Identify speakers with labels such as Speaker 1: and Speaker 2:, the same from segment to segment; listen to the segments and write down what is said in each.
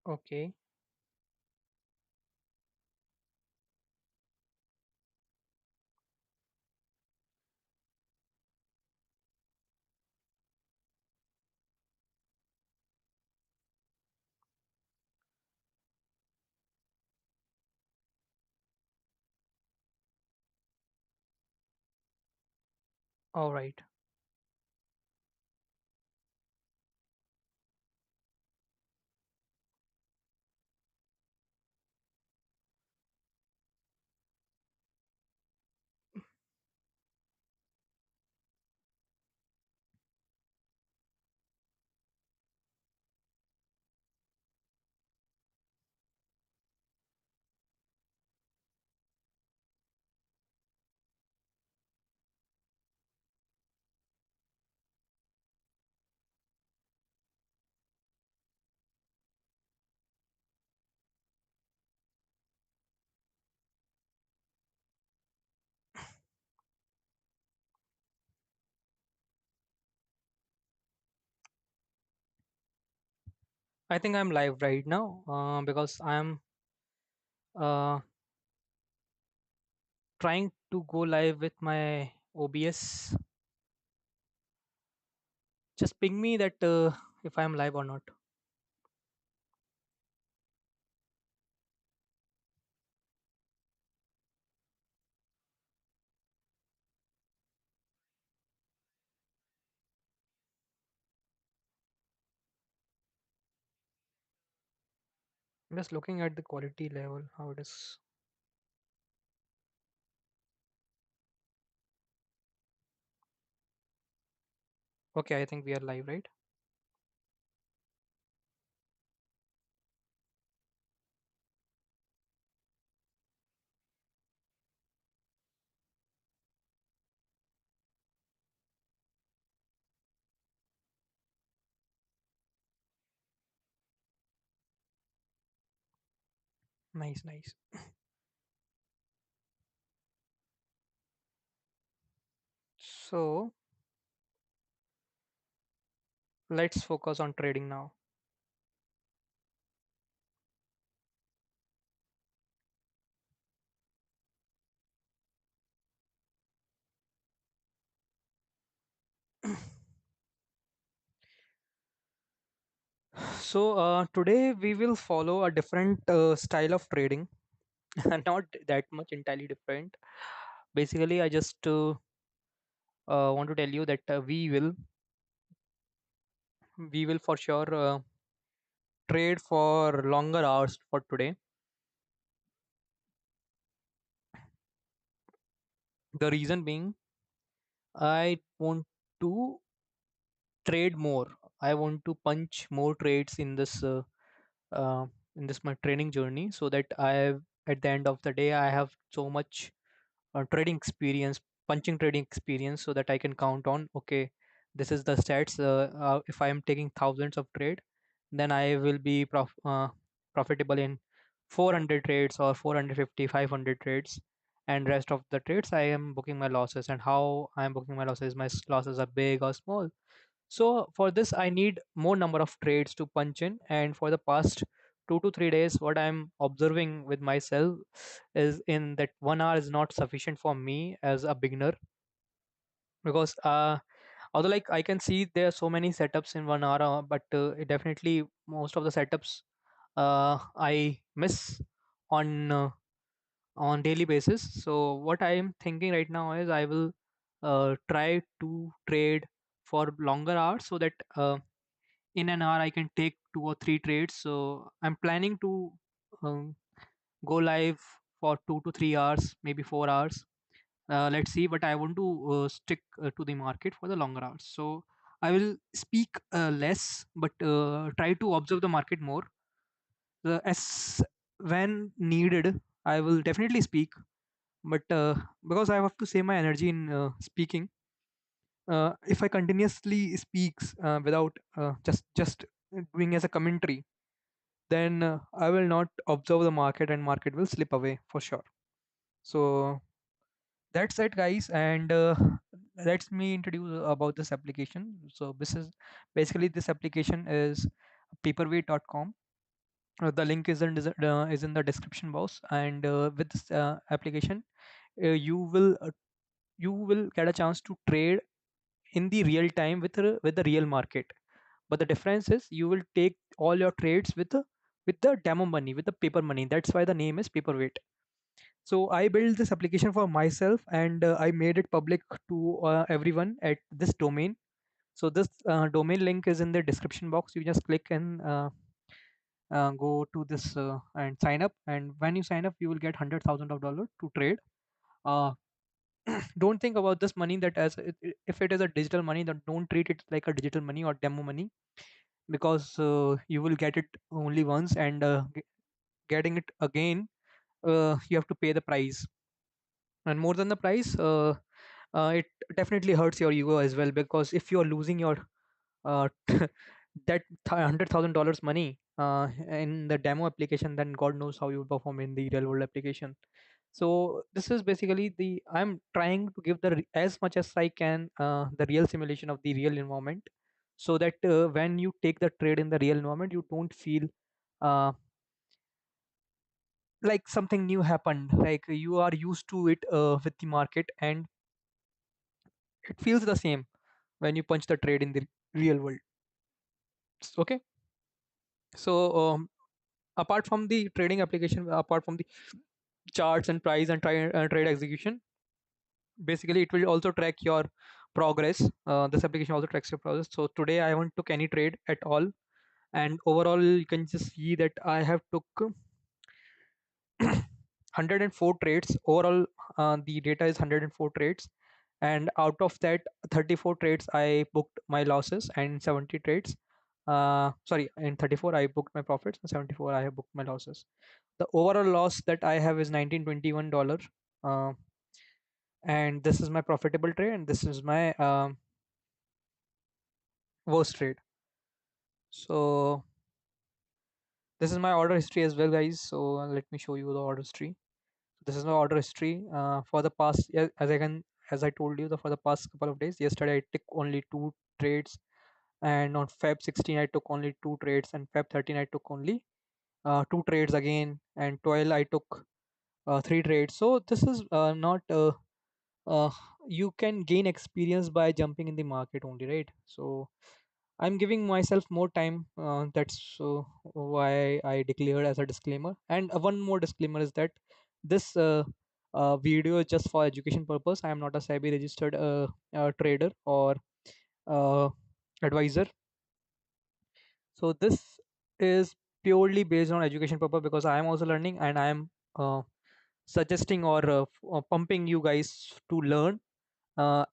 Speaker 1: Okay. All right. I think I'm live right now because I'm uh, trying to go live with my OBS. Just ping me that if I'm live or not. I'm just looking at the quality level, how it is. Okay, I think we are live, right? Nice, nice. So let's focus on trading now. So today we will follow a different style of trading, not that much entirely different. Basically, I just want to tell you that we will for sure trade for longer hours for today. The reason being, I want to trade more. I want to punch more trades uh, in this my training journey, so that at the end of the day I have so much trading experience, punching trading experience, so that I can count on, okay, this is the stats. If I am taking thousands of trade, then I will be profitable in 400 trades or 450, 500 trades, and rest of the trades I am booking my losses. And how I am booking my losses, losses are big or small. So for this, I need more number of trades to punch in. And for the past 2 to 3 days, what I'm observing with myself is in that 1 hour is not sufficient for me as a beginner, because although like I can see there are so many setups in 1 hour, but it definitely most of the setups I miss on daily basis. So what I am thinking right now is I will try to trade for longer hours, so that in an hour I can take 2 or 3 trades. So I'm planning to um, go live for 2 to 3 hours, maybe 4 hours. Let's see, but I want to stick to the market for the longer hours. So I will speak less, but try to observe the market more. As when needed, I will definitely speak, but because I have to save my energy in speaking, if I continuously speaks without just doing as a commentary, then I will not observe the market and market will slip away for sure. So that's it, guys, and let me introduce about this application. So this is basically, this application is paperweight.com. The link is in the description box, and with this application, you will get a chance to trade in the real time with the real market. But the difference is you will take all your trades with the demo money, with the paper money. That's why the name is Paperweight. So I built this application for myself, and I made it public to everyone at this domain. So this domain link is in the description box. You just click and go to this and sign up. And when you sign up, you will get $100,000 to trade. Uh, don't think about this money that if it is a digital money, then don't treat it like a digital money or demo money, because you will get it only once, and getting it again, you have to pay the price. And more than the price, it definitely hurts your ego as well, because if you are losing your uh, that $100,000 money in the demo application, then God knows how you will perform in the real world application. So this is basically the I'm trying to give as much as I can, the real simulation of the real environment, so that when you take the trade in the real environment, you don't feel uh, like something new happened, like you are used to it with the market, and it feels the same when you punch the trade in the real world. Okay. So apart from the trading application, apart from the charts and price and trade execution, basically it will also track your progress. This application also tracks your progress. So today I haven't took any trade at all, and overall you can just see that I have took 104 trades overall. The data is 104 trades, and out of that 34 trades I booked my losses, and 70 trades, sorry, in 34 I booked my profits, and 74 I have booked my losses. The overall loss that I have is $1921, uh, and this is my profitable trade, and this is my worst trade. So this is my order history as well, guys. So let me show you the order history. This is my order history for the past, yeah, as I told you, for the past couple of days. Yesterday I took only two trades, and on Feb 16 I took only two trades, and Feb 13 I took only two trades again, and 12 I took three trades. So this is not uh, you can gain experience by jumping in the market only, right? So I'm giving myself more time. That's why I declared as a disclaimer. And one more disclaimer is that this video is just for education purpose. I am not a SEBI registered trader or uh, advisor. So this is purely based on education purpose, because I am also learning, and I am suggesting or pumping you guys to learn uh,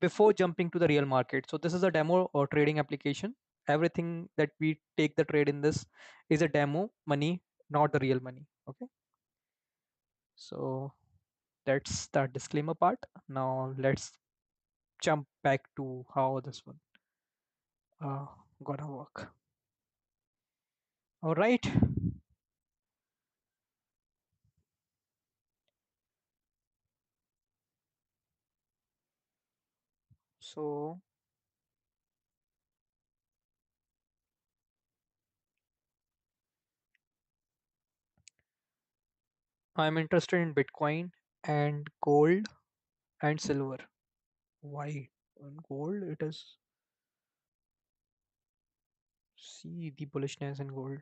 Speaker 1: before jumping to the real market. So this is a demo or trading application. Everything that we take the trade in this is a demo money, not the real money. Okay. So that's the disclaimer part. Now let's jump back to how this one uh, gonna work. All right. So I'm interested in Bitcoin and gold and silver. Why? On gold, it is, see the bullishness in gold.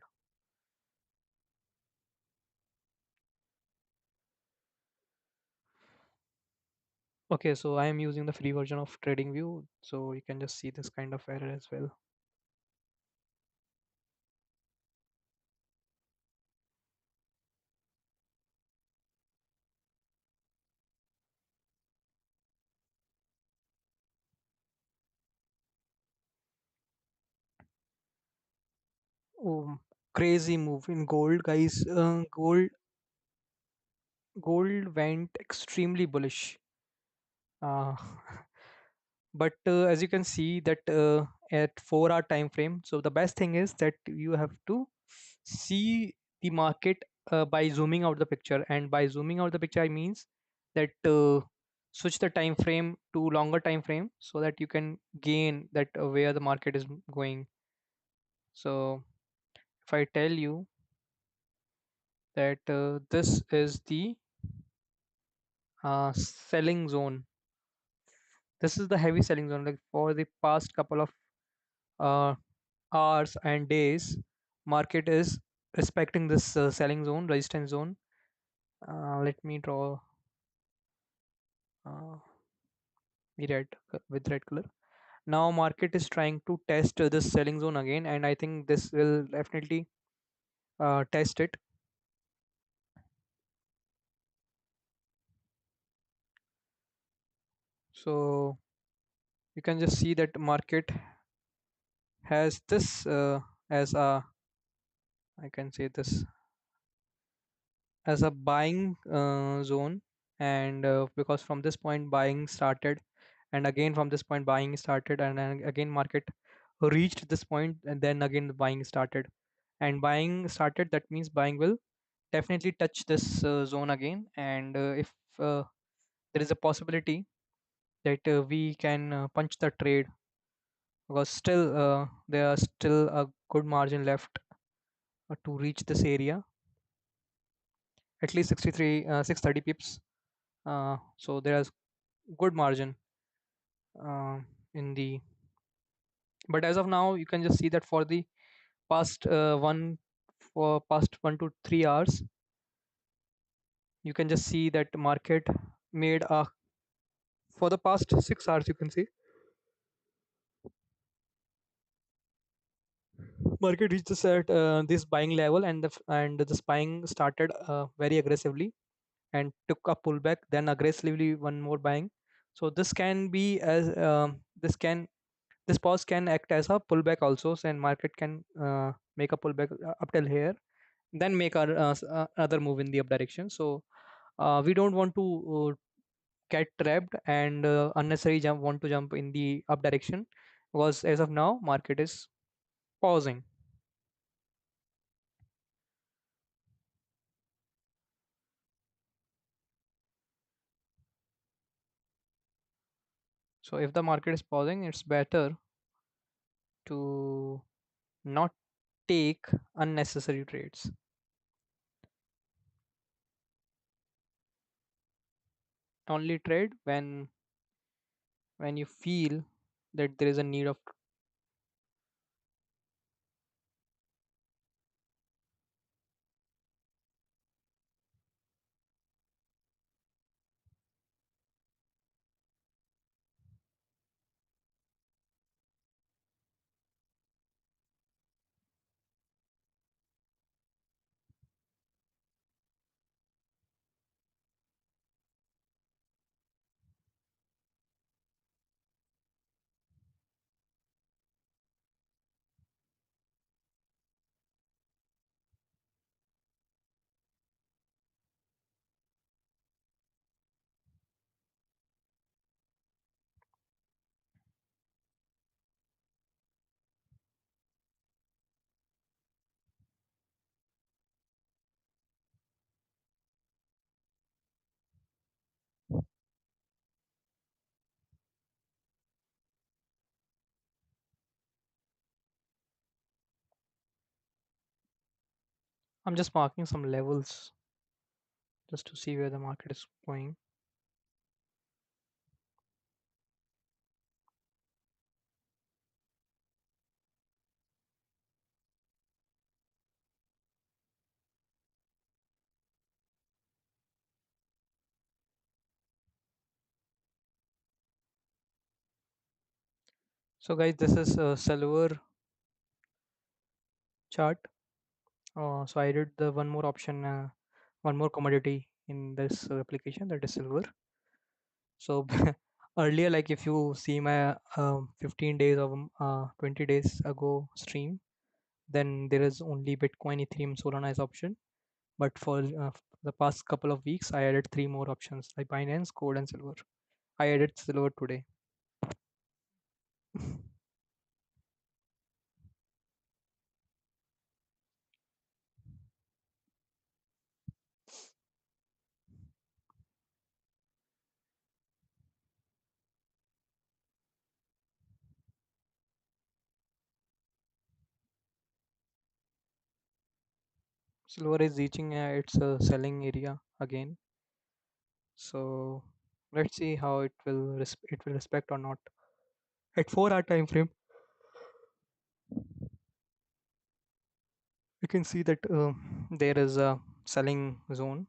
Speaker 1: Okay, so I am using the free version of TradingView, so you can just see this kind of error as well. Oh, crazy move in gold, guys. Gold went extremely bullish. Uh, but as you can see that at 4 hour time frame, so the best thing is that you have to see the market by zooming out the picture, and by zooming out the picture I means that switch the time frame to longer time frame, so that you can gain that where the market is going. So if I tell you, that this is the selling zone. This is the heavy selling zone. Like for the past couple of uh, hours and days, market is respecting this selling zone, resistance zone. Let me draw uh, the with red color. Now market is trying to test this selling zone again, and I think this will definitely test it. So you can just see that market has this as a, I can say this as a buying zone, and because from this point buying started, and again from this point buying started, and then again market reached this point, and then again the buying started, and buying started, that means buying will definitely touch this zone again. And if there is a possibility that we can punch the trade, because still there are still a good margin left to reach this area, at least 63 630 pips. So there is good margin uh, in the, but as of now you can just see that for the past past 1 to 3 hours, you can just see that market made a, for the past 6 hours you can see market reached this at this buying level, and and this buying started very aggressively and took a pullback, then aggressively one more buying. So this can be as this pause can act as a pullback also, and market can make a pullback up till here, then make our other move in the up direction. So we don't want to get trapped and unnecessary jump want to jump in the up direction, because as of now market is pausing. So if the market is pausing, it's better to not take unnecessary trades. Only trade when you feel that there is a need of. I'm just marking some levels just to see where the market is going. So guys, this is a silver chart. So I did the one more option, one more commodity in this application, that is silver. So earlier, like if you see my 15 days of 20 days ago stream, then there is only Bitcoin, Ethereum, Solana as option. But for the past couple of weeks, I added three more options like Binance, Gold, and Silver. I added Silver today. Silver is reaching its selling area again. So let's see how it will respect or not. At 4 hour time frame, you can see that there is a selling zone.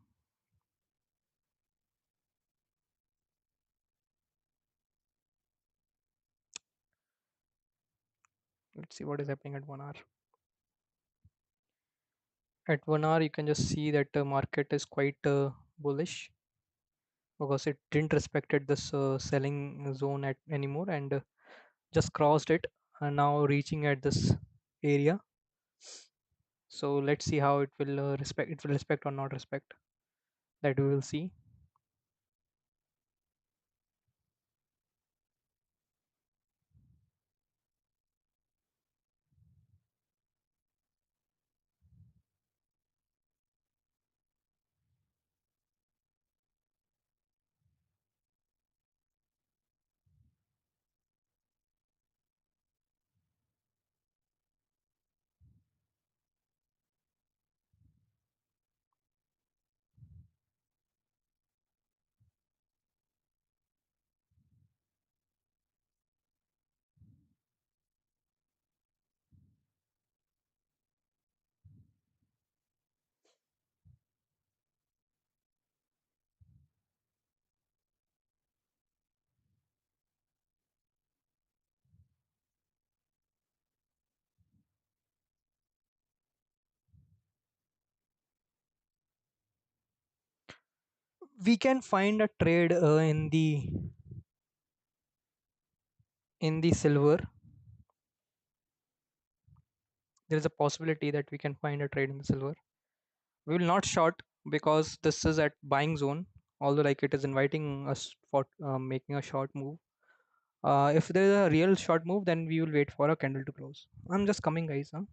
Speaker 1: Let's see what is happening at 1 hour. At 1 hour, you can just see that the market is quite bullish because it didn't respected this selling zone at anymore and just crossed it and now reaching at this area. So let's see how it will respect or not respect, that we will see. We can find a trade in the silver. There is a possibility that we can find a trade in the silver. We will not short because this is at buying zone, although like it is inviting us for making a short move. If there is a real short move, then we will wait for a candle to close. I'm just coming, guys. Huh?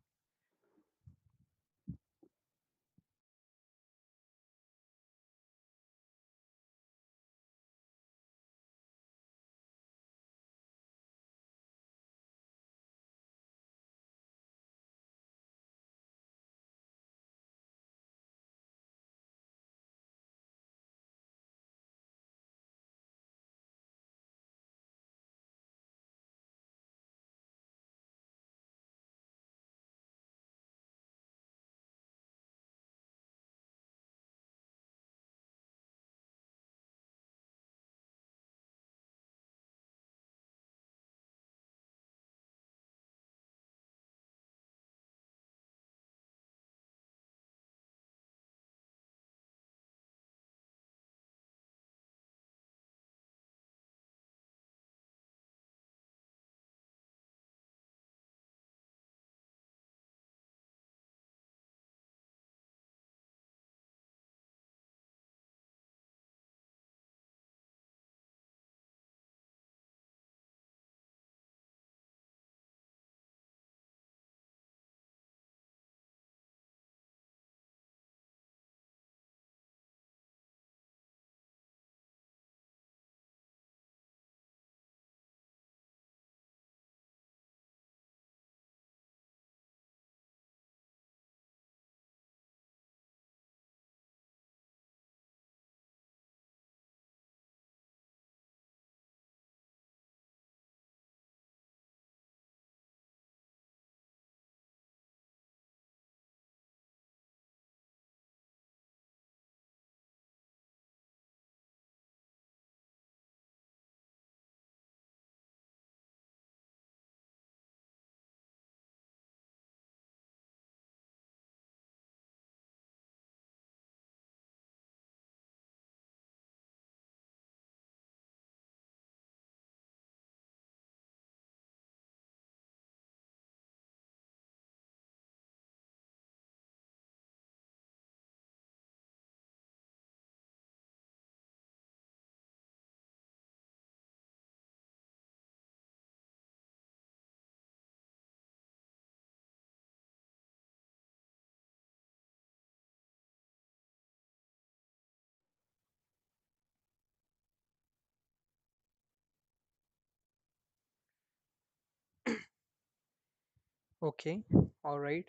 Speaker 1: Okay, all right.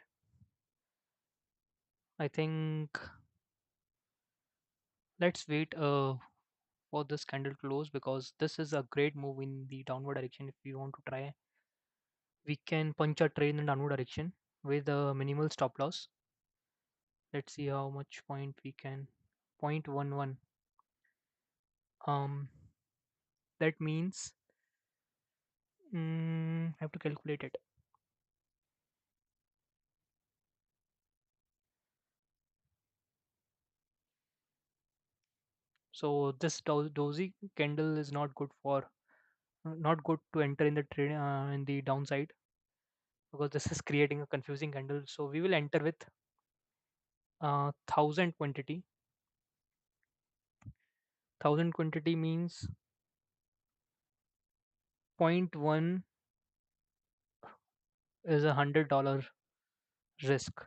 Speaker 1: I think let's wait for this candle close, because this is a great move in the downward direction. If we want to try, we can punch a trade in the downward direction with a minimal stop loss. Let's see how much point we can. 0.11. Um, that means I have to calculate it. So this dozy candle is not good for, not good to enter in the trade in the downside, because this is creating a confusing candle. So we will enter with 1000 quantity. 1000 quantity means point 0.1 is $100 risk.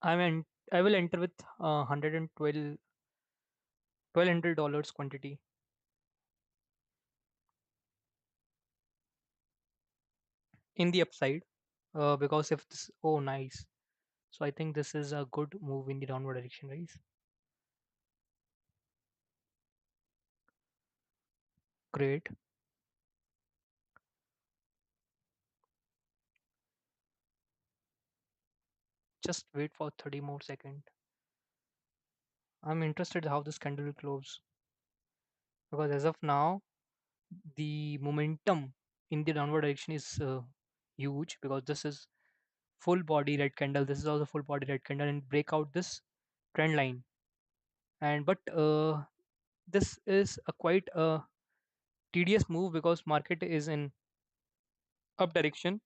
Speaker 1: I mean, I will enter with 112 $1,200 quantity in the upside, because if this, oh nice. So I think this is a good move in the downward direction, guys. Great. Just wait for 30 more seconds. I'm interested how this candle will close, because as of now the momentum in the downward direction is huge, because this is full body red candle. This is also full body red candle and break out this trend line. And but this is a quite tedious move, because market is in up direction.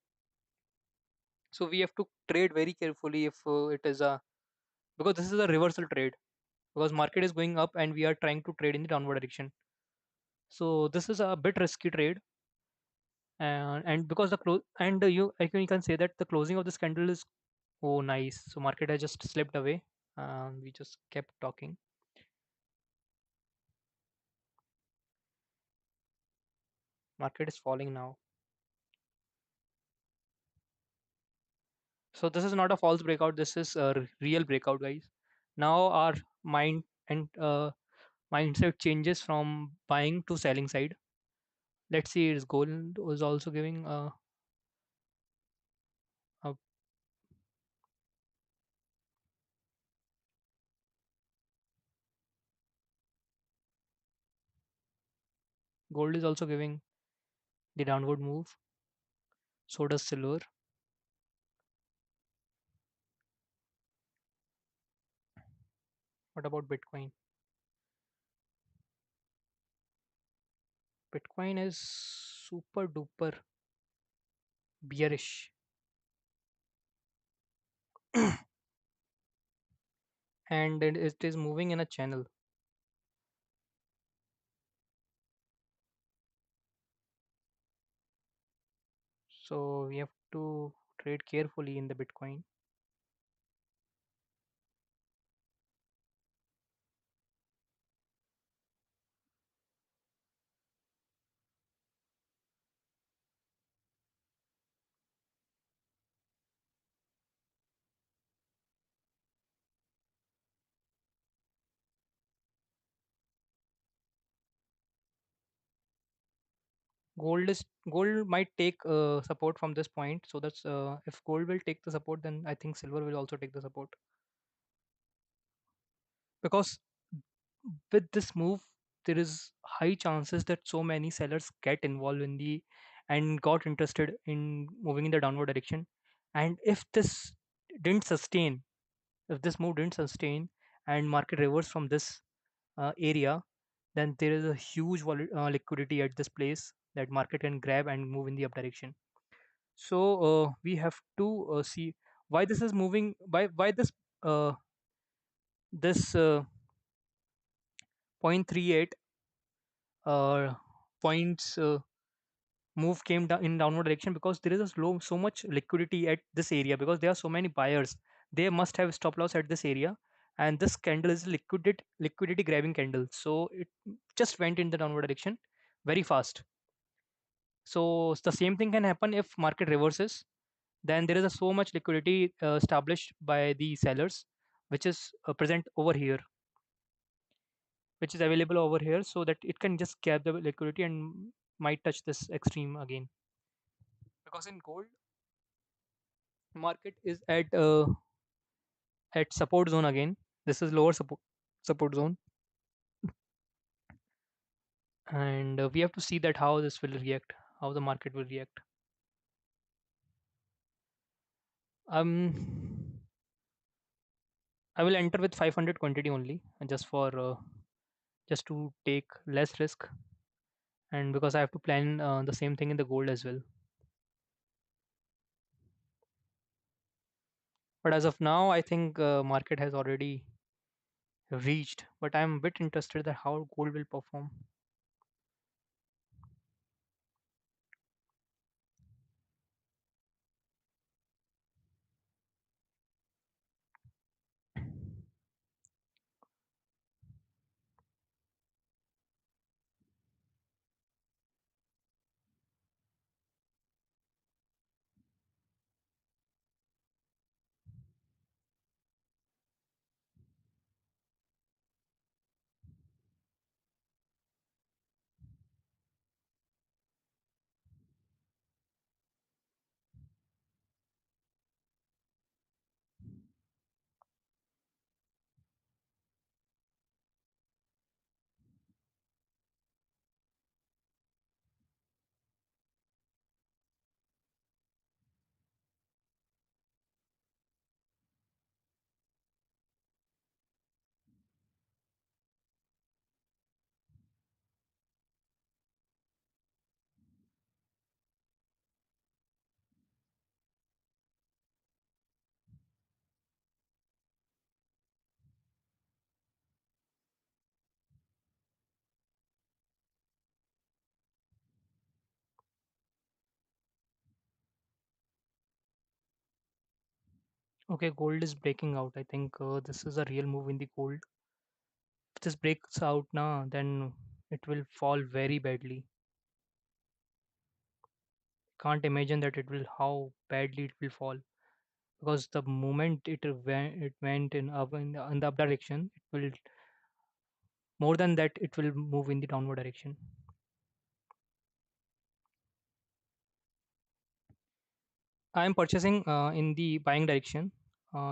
Speaker 1: So we have to trade very carefully if it is a, because this is a reversal trade, because market is going up and we are trying to trade in the downward direction. So this is a bit risky trade. And because the close, and you can say that the closing of this candle is, oh nice. So market has just slipped away. We just kept talking. Market is falling now. So this is not a false breakout. This is a real breakout, guys. Now our mind and mindset changes from buying to selling side. Let's see, its gold was also giving a gold is also giving the downward move. So does silver. What about Bitcoin? Bitcoin is super duper bearish, and it is moving in a channel. So we have to trade carefully in the Bitcoin. Gold might take support from this point. So that's if gold will take the support, then I think silver will also take the support, because with this move there is high chances that so many sellers get involved in the and got interested in moving in the downward direction. And if this didn't sustain, if this move didn't sustain and market reverse from this area, then there is a huge liquidity at this place that market can grab and move in the up direction. So we have to see why this is moving, why this uh, this 0.38 points move came down in downward direction, because there is a so much liquidity at this area, because there are so many buyers. They must have stop loss at this area, and this candle is liquidity grabbing candle, so it just went in the downward direction very fast. So the same thing can happen if market reverses. Then there is a so much liquidity established by the sellers, which is present over here, which is available over here, so that it can just grab the liquidity and might touch this extreme again. Because in gold, market is at support zone again. This is lower support zone, and we have to see that how this will react, how the market will react. Um, I will enter with 500 quantity only, just for just to take less risk, and because I have to plan the same thing in the gold as well. But as of now, I think market has already reached. But I'm a bit interested that how gold will perform. Okay, gold is breaking out. I think this is a real move in the gold. If this breaks out now, then it will fall very badly. Can't imagine that it will how badly it will fall, because the moment it went in the up direction, it will more than that it will move in the downward direction. I am purchasing in the buying direction.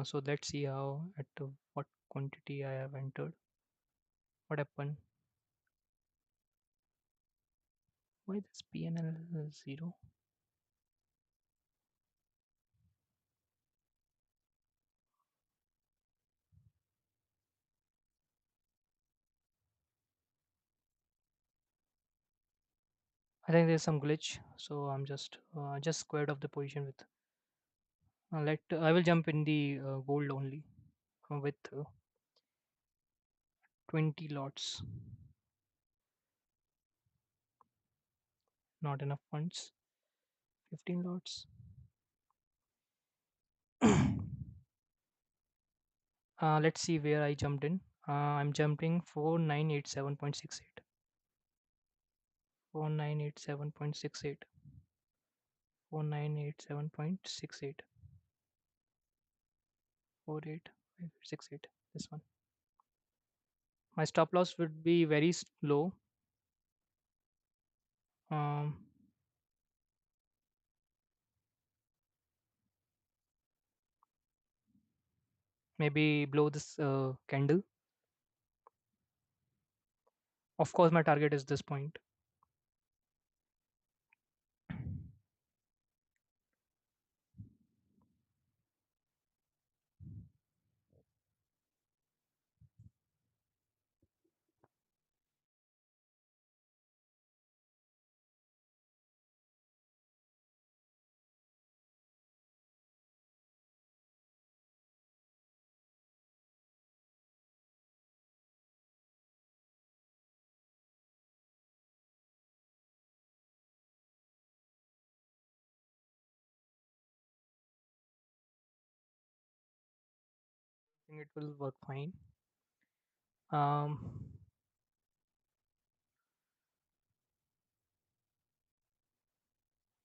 Speaker 1: So let's see how at what quantity I have entered. What happened? Why this PNL is zero? I think there's some glitch. So I'm just squared off the position with. Let I will jump in the gold only with 20 lots. Not enough funds. 15 lots. Let's see where I jumped in. I'm jumping 4987.68. 4987.68. 4987.68. 48568. This one. My stop loss would be very low. Um, Maybe below this candle. Of course, my target is this point. think it will work fine. Um,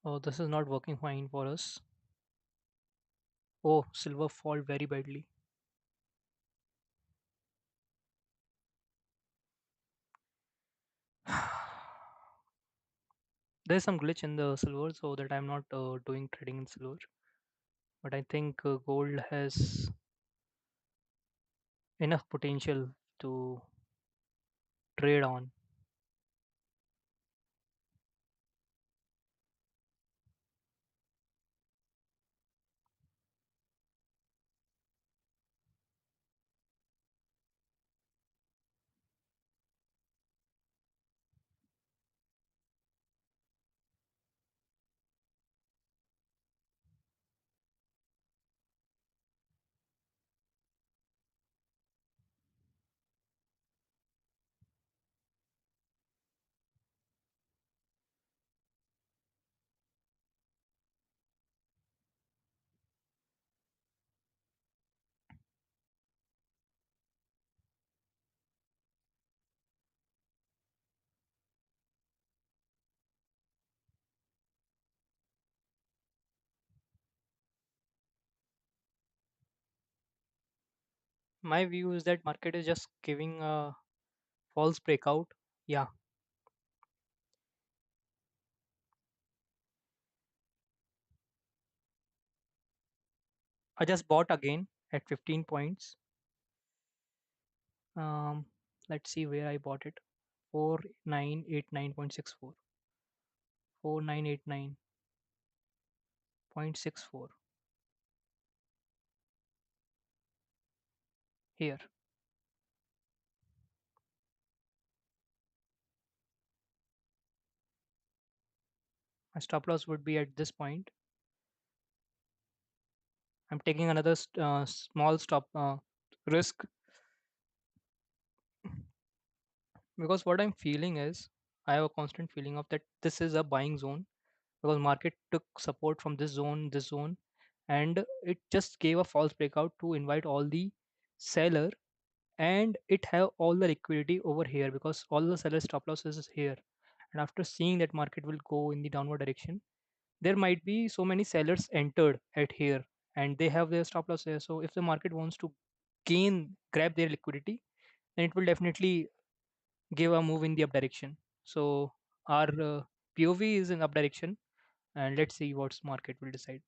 Speaker 1: oh, this is not working fine for us. Oh, silver fall very badly. There's some glitch in the silver, so that I'm not doing trading in silver. But I think gold has enough potential to trade on. My view is that market is just giving a false breakout. Yeah, I just bought again at 15 points. Um, let's see where I bought it. 4989.64. 4989.64 here. My stop loss would be at this point. I'm taking another small stop risk, because what I'm feeling is I have a constant feeling of that this is a buying zone, because market took support from this zone, and it just gave a false breakout to invite all the seller, and it have all the liquidity over here because all the seller stop losses is here. And after seeing that market will go in the downward direction, there might be so many sellers entered at here, and they have their stop loss there. So if the market wants to grab their liquidity, then it will definitely give a move in the up direction. So our POV is in up direction, and let's see what market will decide.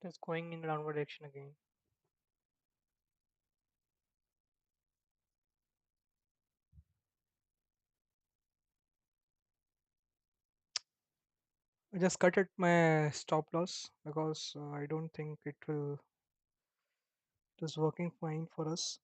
Speaker 1: It is going in downward direction again. I just cut it my stop loss because I don't think it is working fine for us.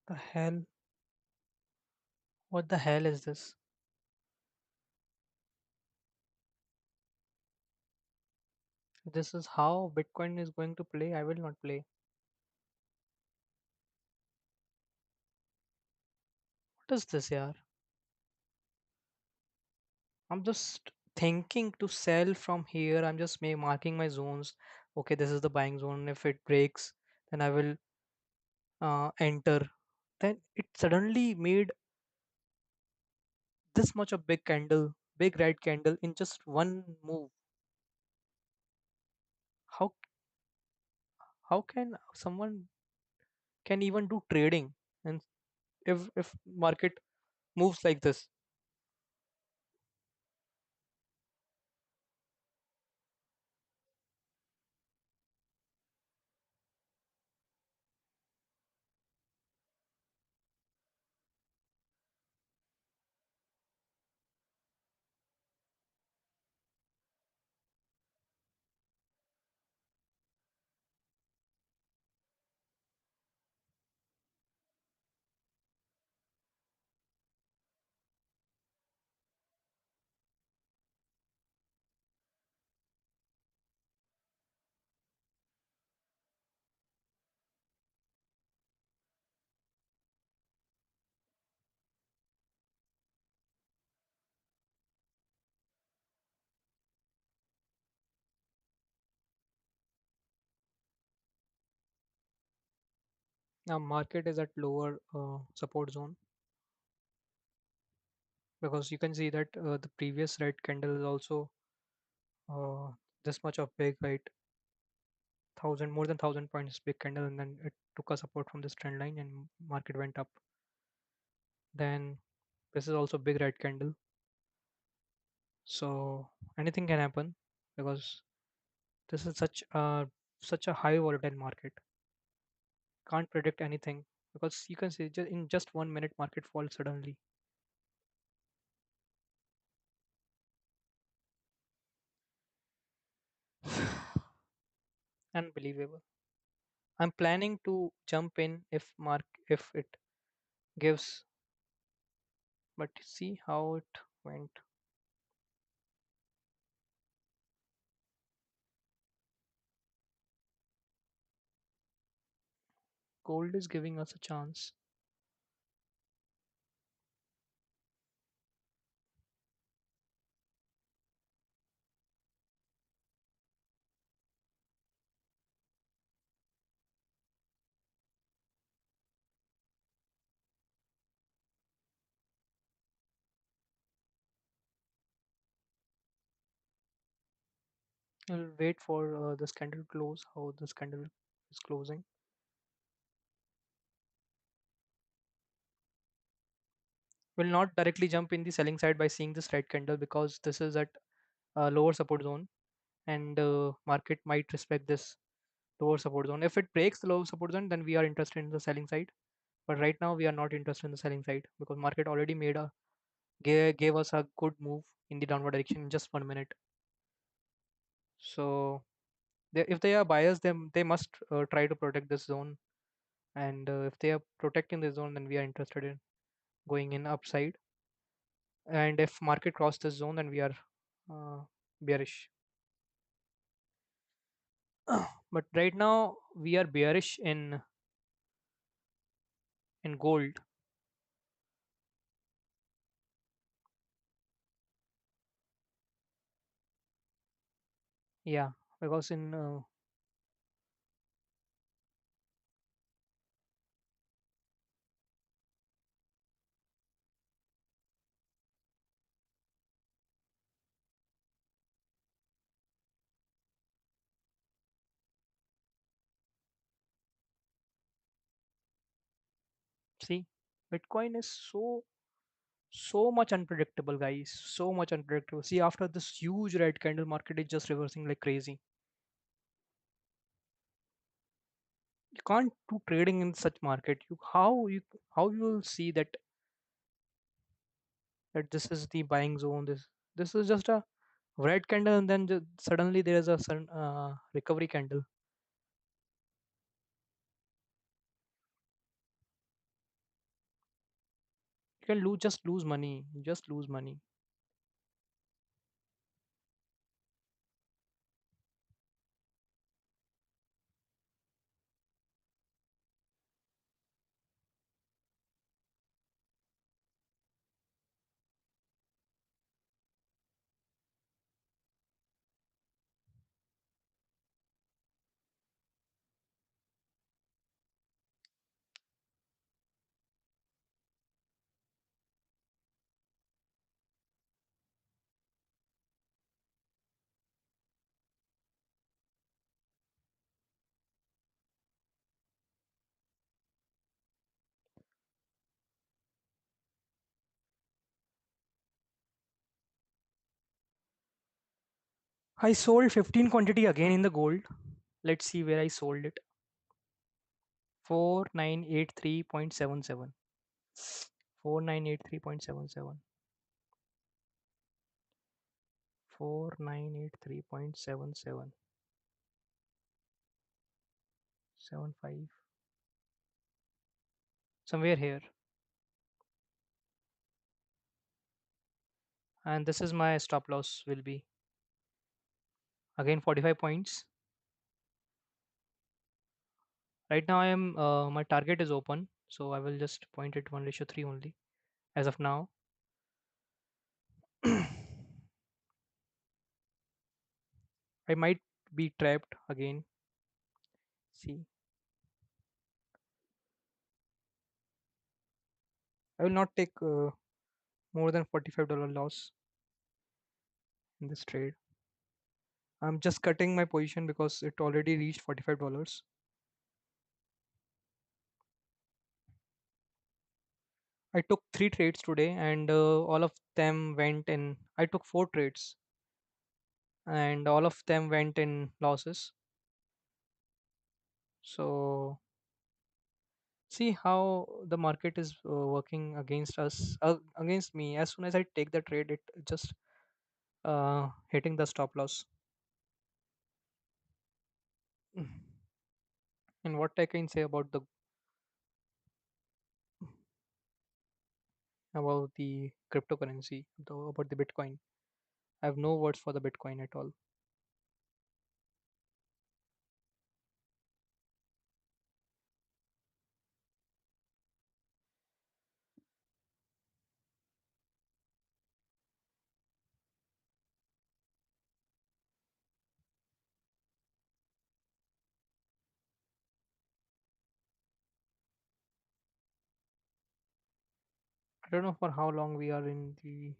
Speaker 1: The hell? What the hell is this? This is how Bitcoin is going to play. I will not play. What is this, yaar? I'm just thinking to sell from here. I'm just marking my zones. Okay, this is the buying zone. If it breaks, then I will enter. Then it suddenly made this much of big candle, big red candle in just one move. How how can someone can even do trading? And if market moves like this, now market is at lower support zone, because you can see that the previous red candle is also uh, this much of big, right? Thousand, more than 1,000 points big candle, and then it took a support from this trend line and market went up. Then this is also big red candle. So anything can happen, because this is such a high volatile market. Can't predict anything, because you can see just in just 1 minute market falls suddenly. Unbelievable. I'm planning to jump in if it gives, but see how it went. Gold is giving us a chance. We'll wait for this candle close, how this candle is closing. Will not directly jump in the selling side by seeing this red candle, because this is at lower support zone, and market might respect this lower support zone. If it breaks the lower support zone, then we are interested in the selling side. But right now we are not interested in the selling side, because market already gave us a good move in the downward direction in just 1 minute. So if they are buyers, then they must try to protect this zone. And if they are protecting this zone, then we are interested in going in upside. And if market cross this zone, then we are uh, bearish. But right now we are bearish in gold. Yeah, because in see, Bitcoin is so much unpredictable, guys. So much unpredictable. See, after this huge red candle, market is just reversing like crazy. You can't do trading in such market. How you will see that this is the buying zone. This is just a red candle, and then suddenly there is a sudden recovery candle. You can lose, just lose money, just lose money. I sold 15 quantity again in the gold. Let's see where I sold it. 4983.77. 4983.77. 4983.77. 75. Somewhere here. And this is my stop loss will be again 45 points. Right now I am my target is open, so I will just point it 1:3 only as of now. I might be trapped again. See, I will not take more than $45 loss in this trade. I'm just cutting my position because it already reached $45. I took three trades today, and all of them went in. I took four trades, and all of them went in losses. So see how the market is working against us, against me. As soon as I take the trade, it just hitting the stop loss. And what I can say about the cryptocurrency, about the Bitcoin. I have no words for the Bitcoin at all. I don't know for how long we are in the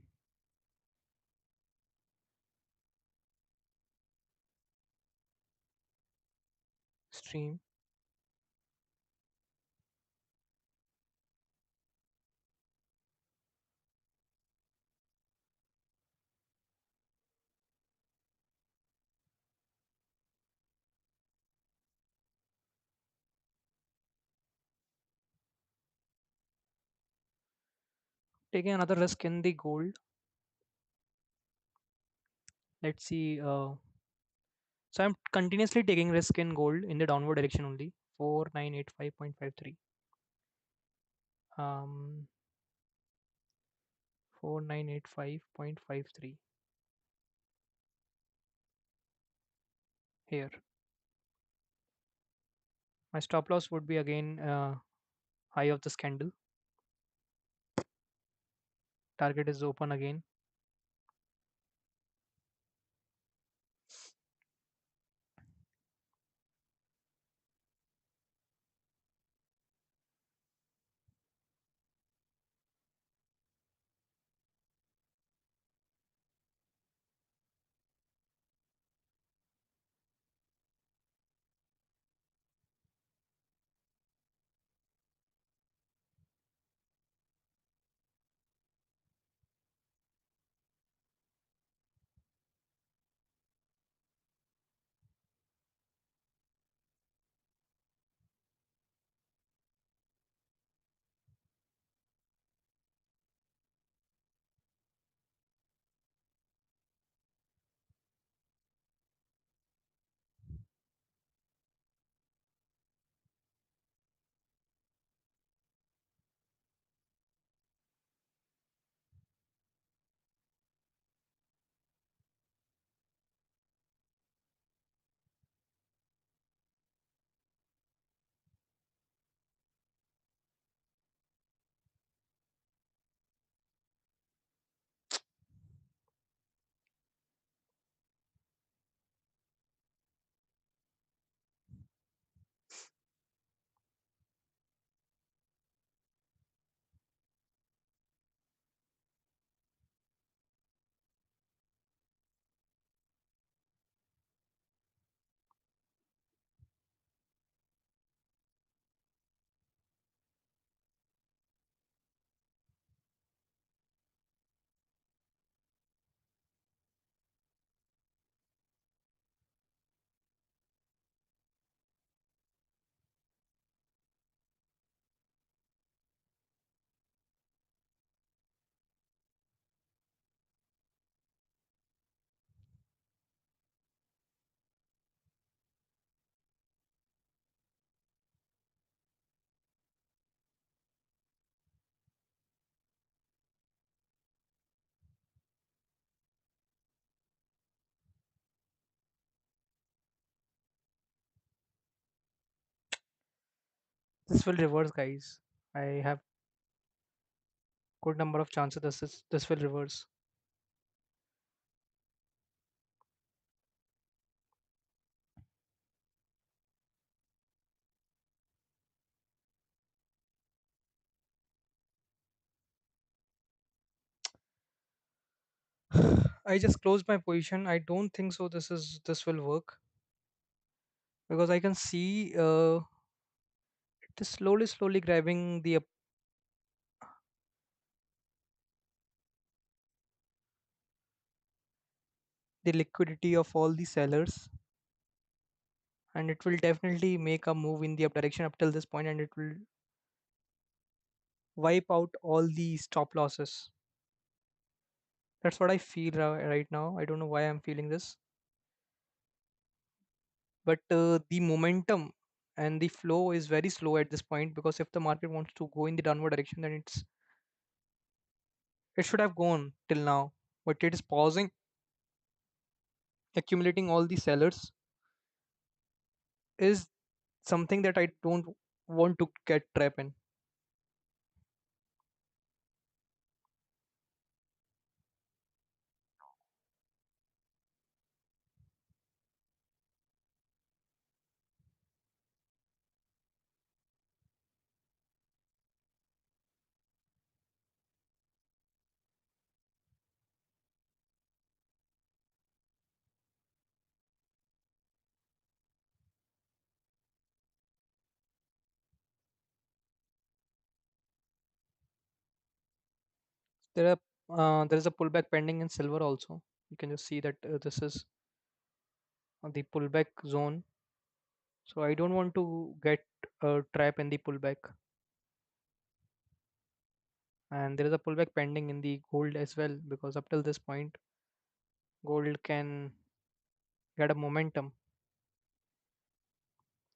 Speaker 1: stream. Taking another risk in the gold. Let's see. So I'm continuously taking risk in gold in the downward direction only. 4985.53. 4985.53 here. My stop loss would be again high of this candle. Target is open again. This will reverse, guys. I have good number of chances this will reverse. I just closed my position. I don't think so. This will work because I can see it is slowly grabbing the liquidity of all the sellers, and it will definitely make a move in the up direction up till this point, and it will wipe out all the stop losses. That's what I feel right now. I don't know why I'm feeling this, but the momentum and the flow is very slow at this point because if the market wants to go in the downward direction, then it should have gone till now, but it is pausing, accumulating all the sellers is something that I don't want to get trapped in. There is a pullback pending in silver also. You can just see that this is the pullback zone. So I don't want to get trapped in the pullback. And there is a pullback pending in the gold as well because up till this point, gold can get a momentum.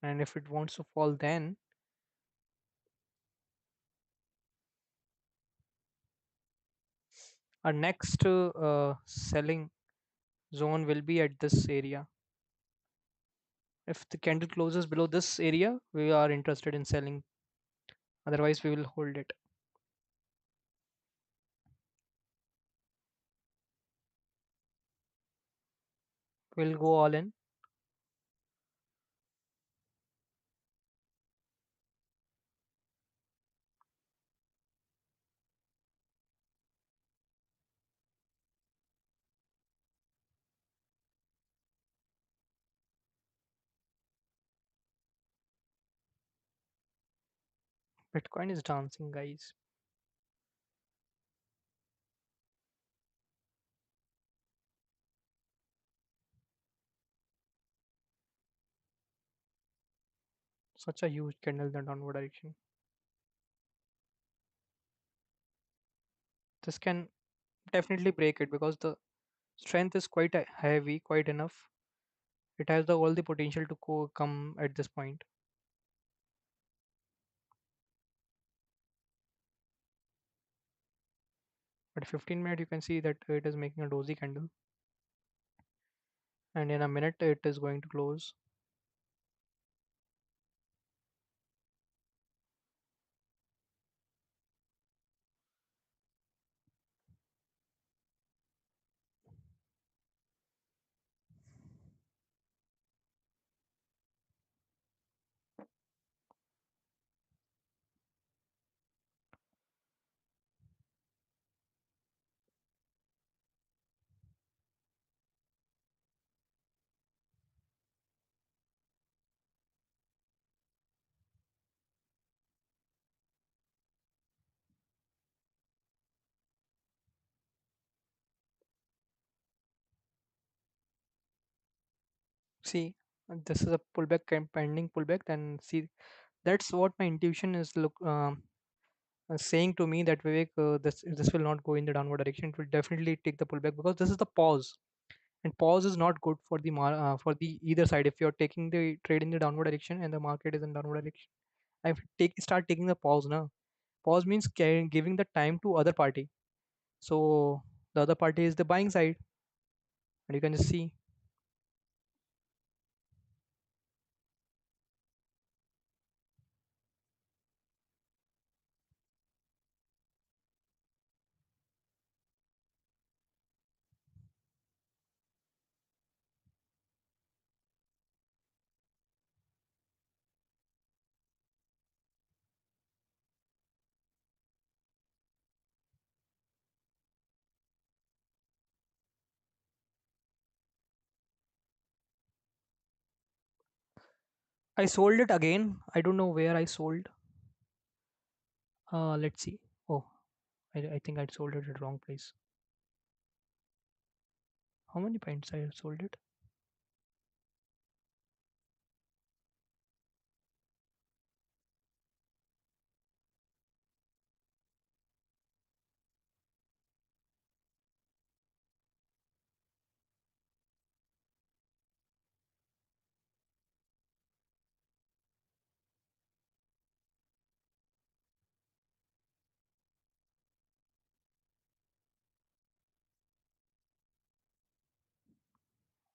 Speaker 1: And if it wants to fall, then our next selling zone will be at this area. If the candle closes below this area, we are interested in selling. Otherwise, we will hold it. We'll go all in. Bitcoin is dancing, guys. Such a huge candle in the downward direction. This can definitely break it because the strength is quite heavy, quite enough. It has all the potential to come at this point. But 15 minute, you can see that it is making a dozy candle, and in a minute, it is going to close. See, this is a pullback, pending pullback. Then see, that's what my intuition is saying to me that Vivek, this will not go in the downward direction. It will definitely take the pullback because this is the pause, and pause is not good for the for the either side. If you're taking the trade in the downward direction and the market is in downward direction, I start taking the pause now. Pause means giving the time to other party. So the other party is the buying side, and you can just see. I sold it again. I don't know where I sold. Let's see. Oh, I think I sold it at wrong place. How many pints I sold it?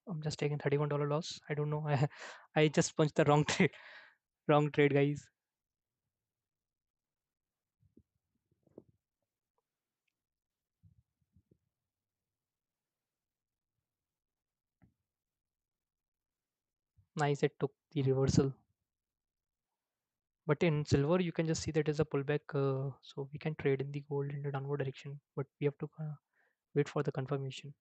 Speaker 1: I'm just taking $31 loss. I don't know. I just punched the wrong trade. Wrong trade, guys. Nice. It took the reversal. But in silver, you can just see that is a pullback. So we can trade in the gold in the downward direction. But we have to wait for the confirmation.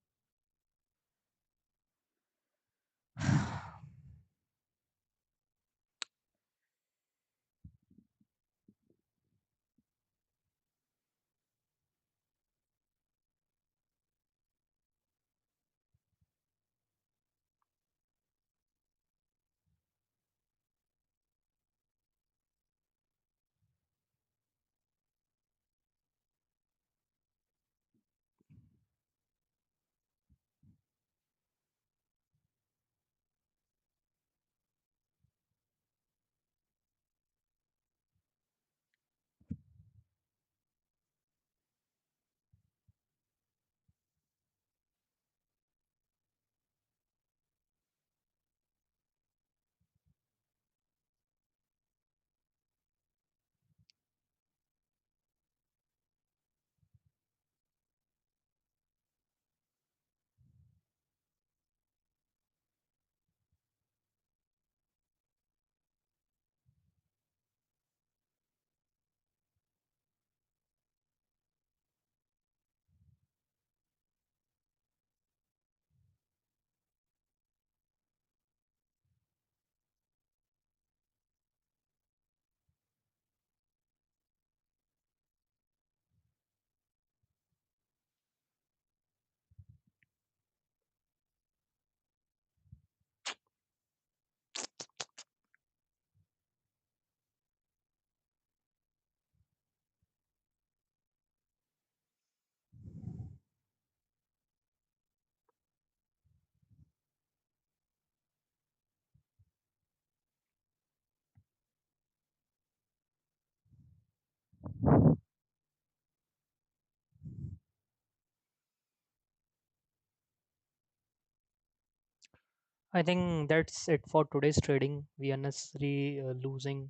Speaker 1: I think that's it for today's trading. We are necessarily losing.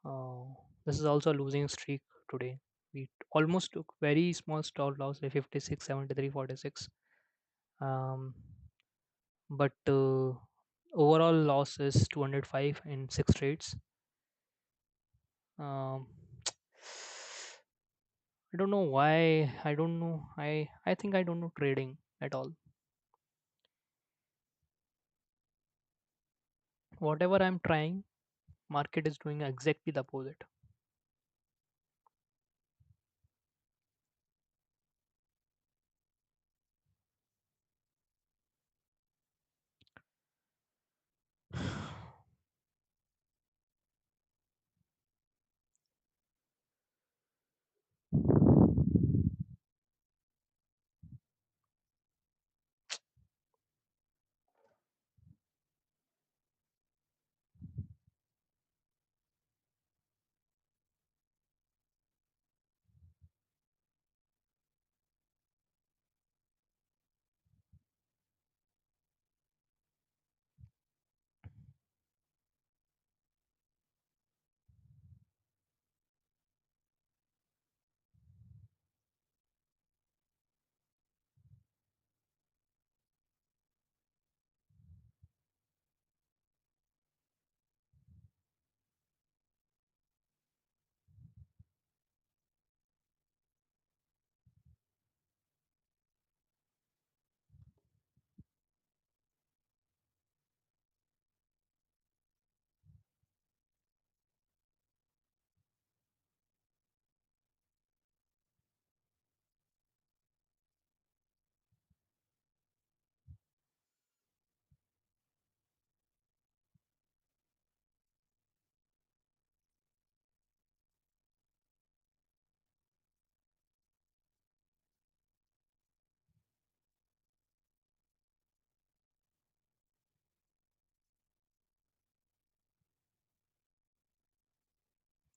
Speaker 1: Uh, this is also a losing streak today. We almost took very small stall loss, like 56, 73, 46. Um, but overall loss is 205 in six trades. Um, I don't know why. I don't know. I think I don't know trading at all. Whatever I'm trying, market is doing exactly the opposite.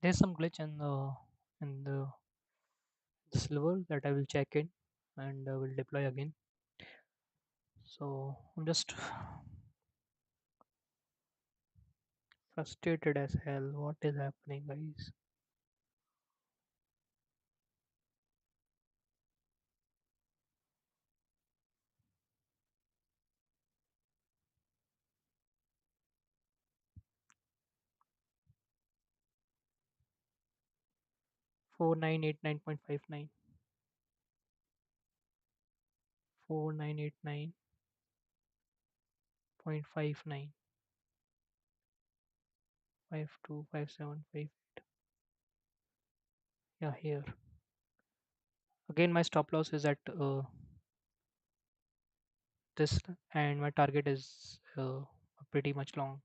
Speaker 1: There's some glitch in the silver that I will check it and will deploy again. So I'm just frustrated as hell. What is happening, guys? 4989.59. 4989.59. 525758. Yeah, here. Again, my stop loss is at this, and my target is pretty much long.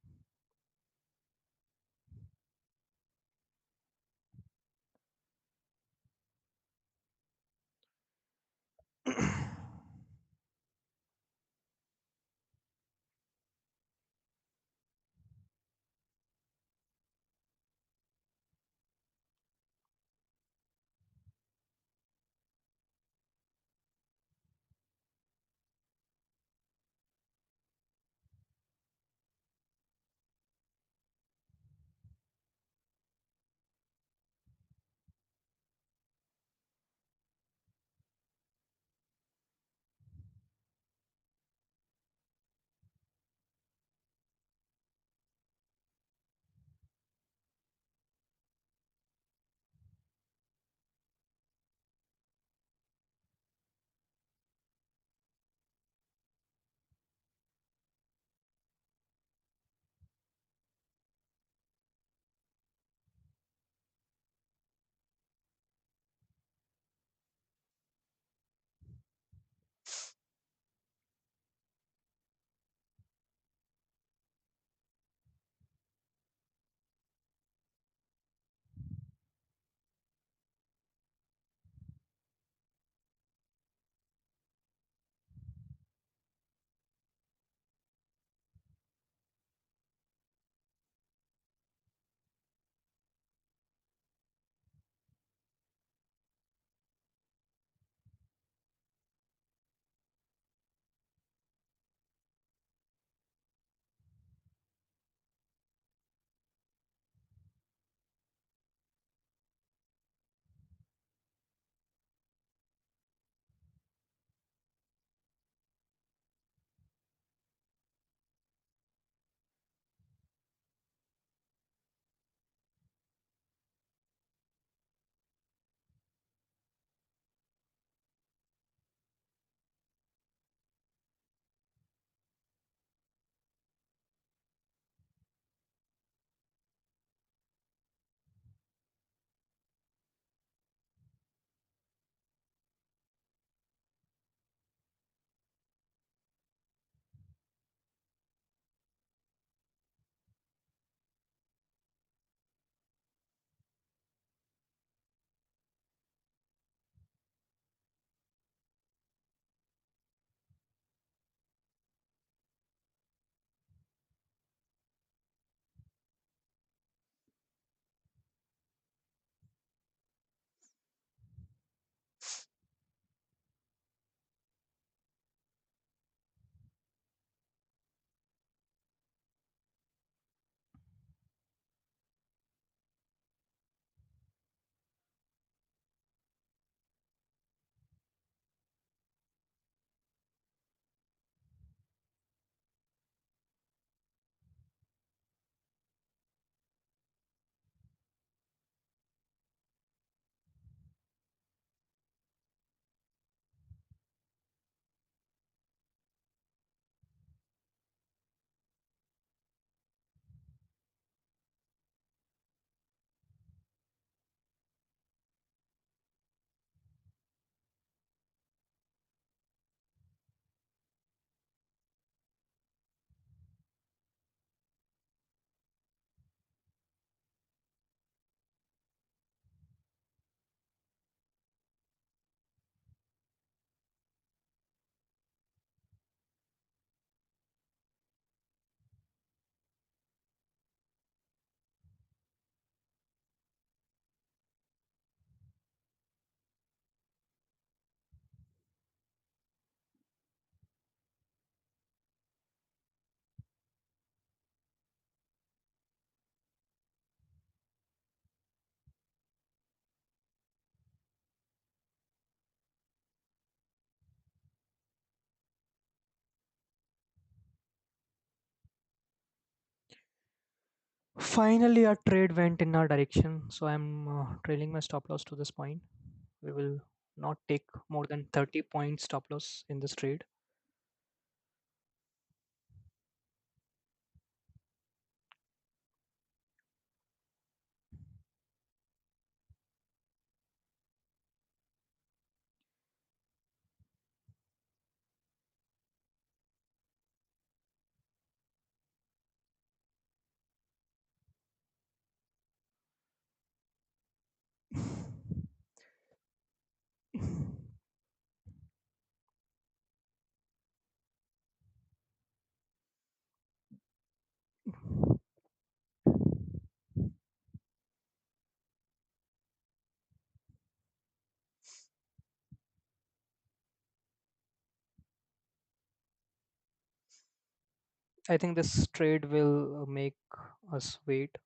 Speaker 1: Finally, our trade went in our direction, so I'm trailing my stop loss to this point. We will not take more than 30 points stop loss in this trade. I think this trade will make us wait.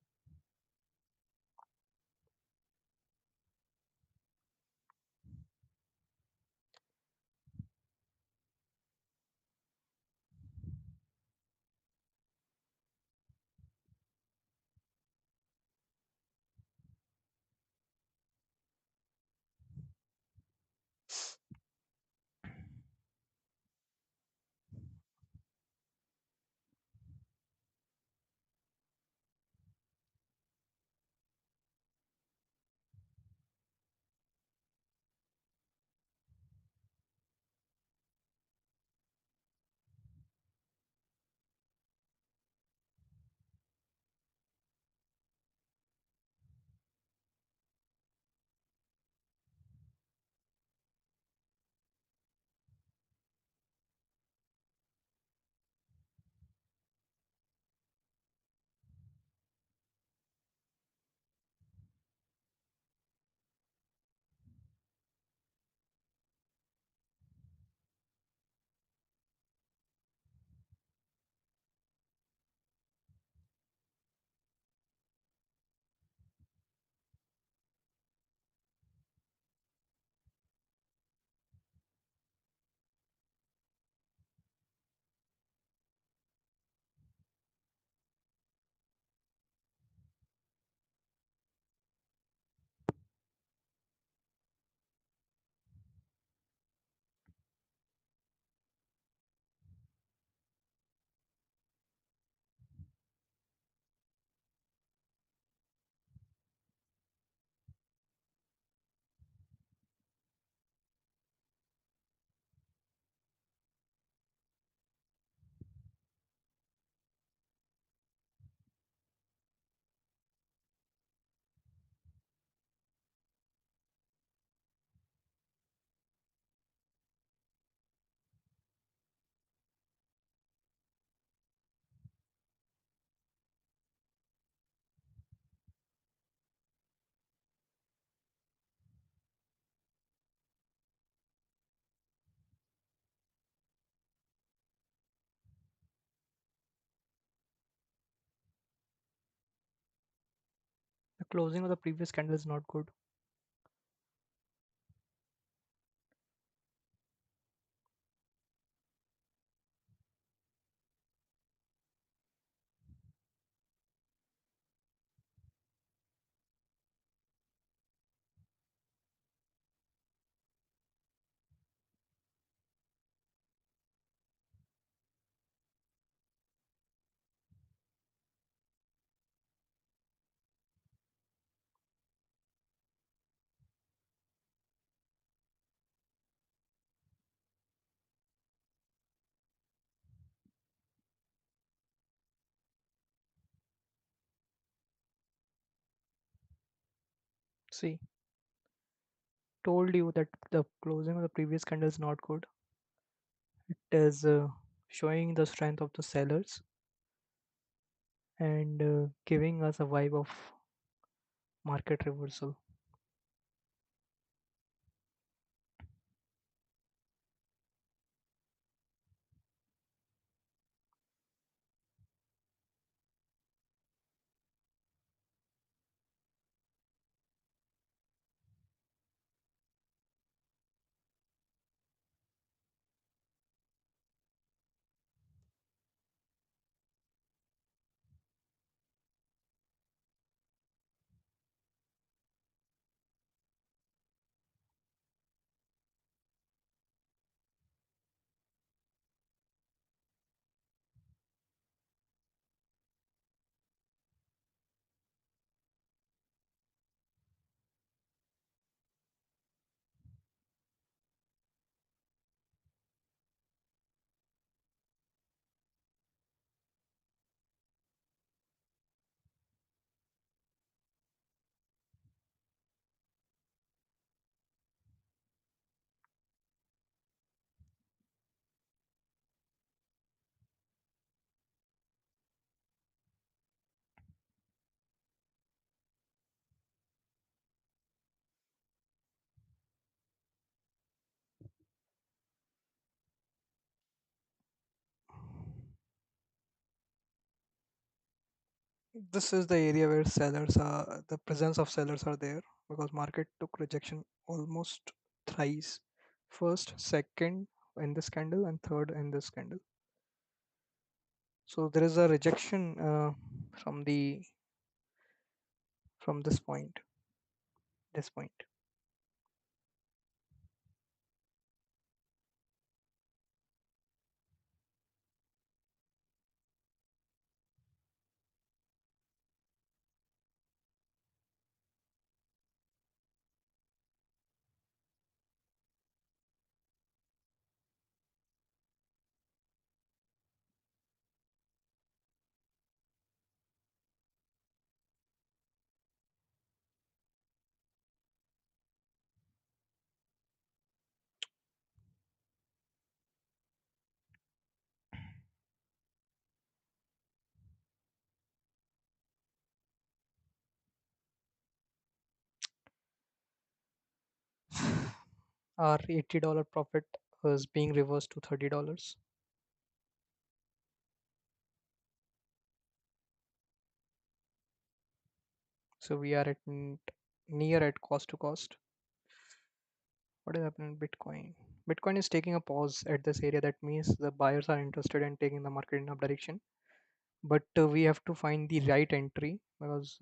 Speaker 1: The closing of the previous candle is not good. See, told you that the closing of the previous candle is not good. It is showing the strength of the sellers and giving us a vibe of market reversal.
Speaker 2: This is the area where sellers are, the presence of sellers are there, because market took rejection almost thrice. First, second in this candle, and third in this candle. So there is a rejection from the from this point, this point. Our $80 profit is being reversed to $30. So we are at near at cost to cost. What is happening in Bitcoin? Bitcoin is taking a pause at this area. That means the buyers are interested in taking the market in a direction. But we have to find the right entry, because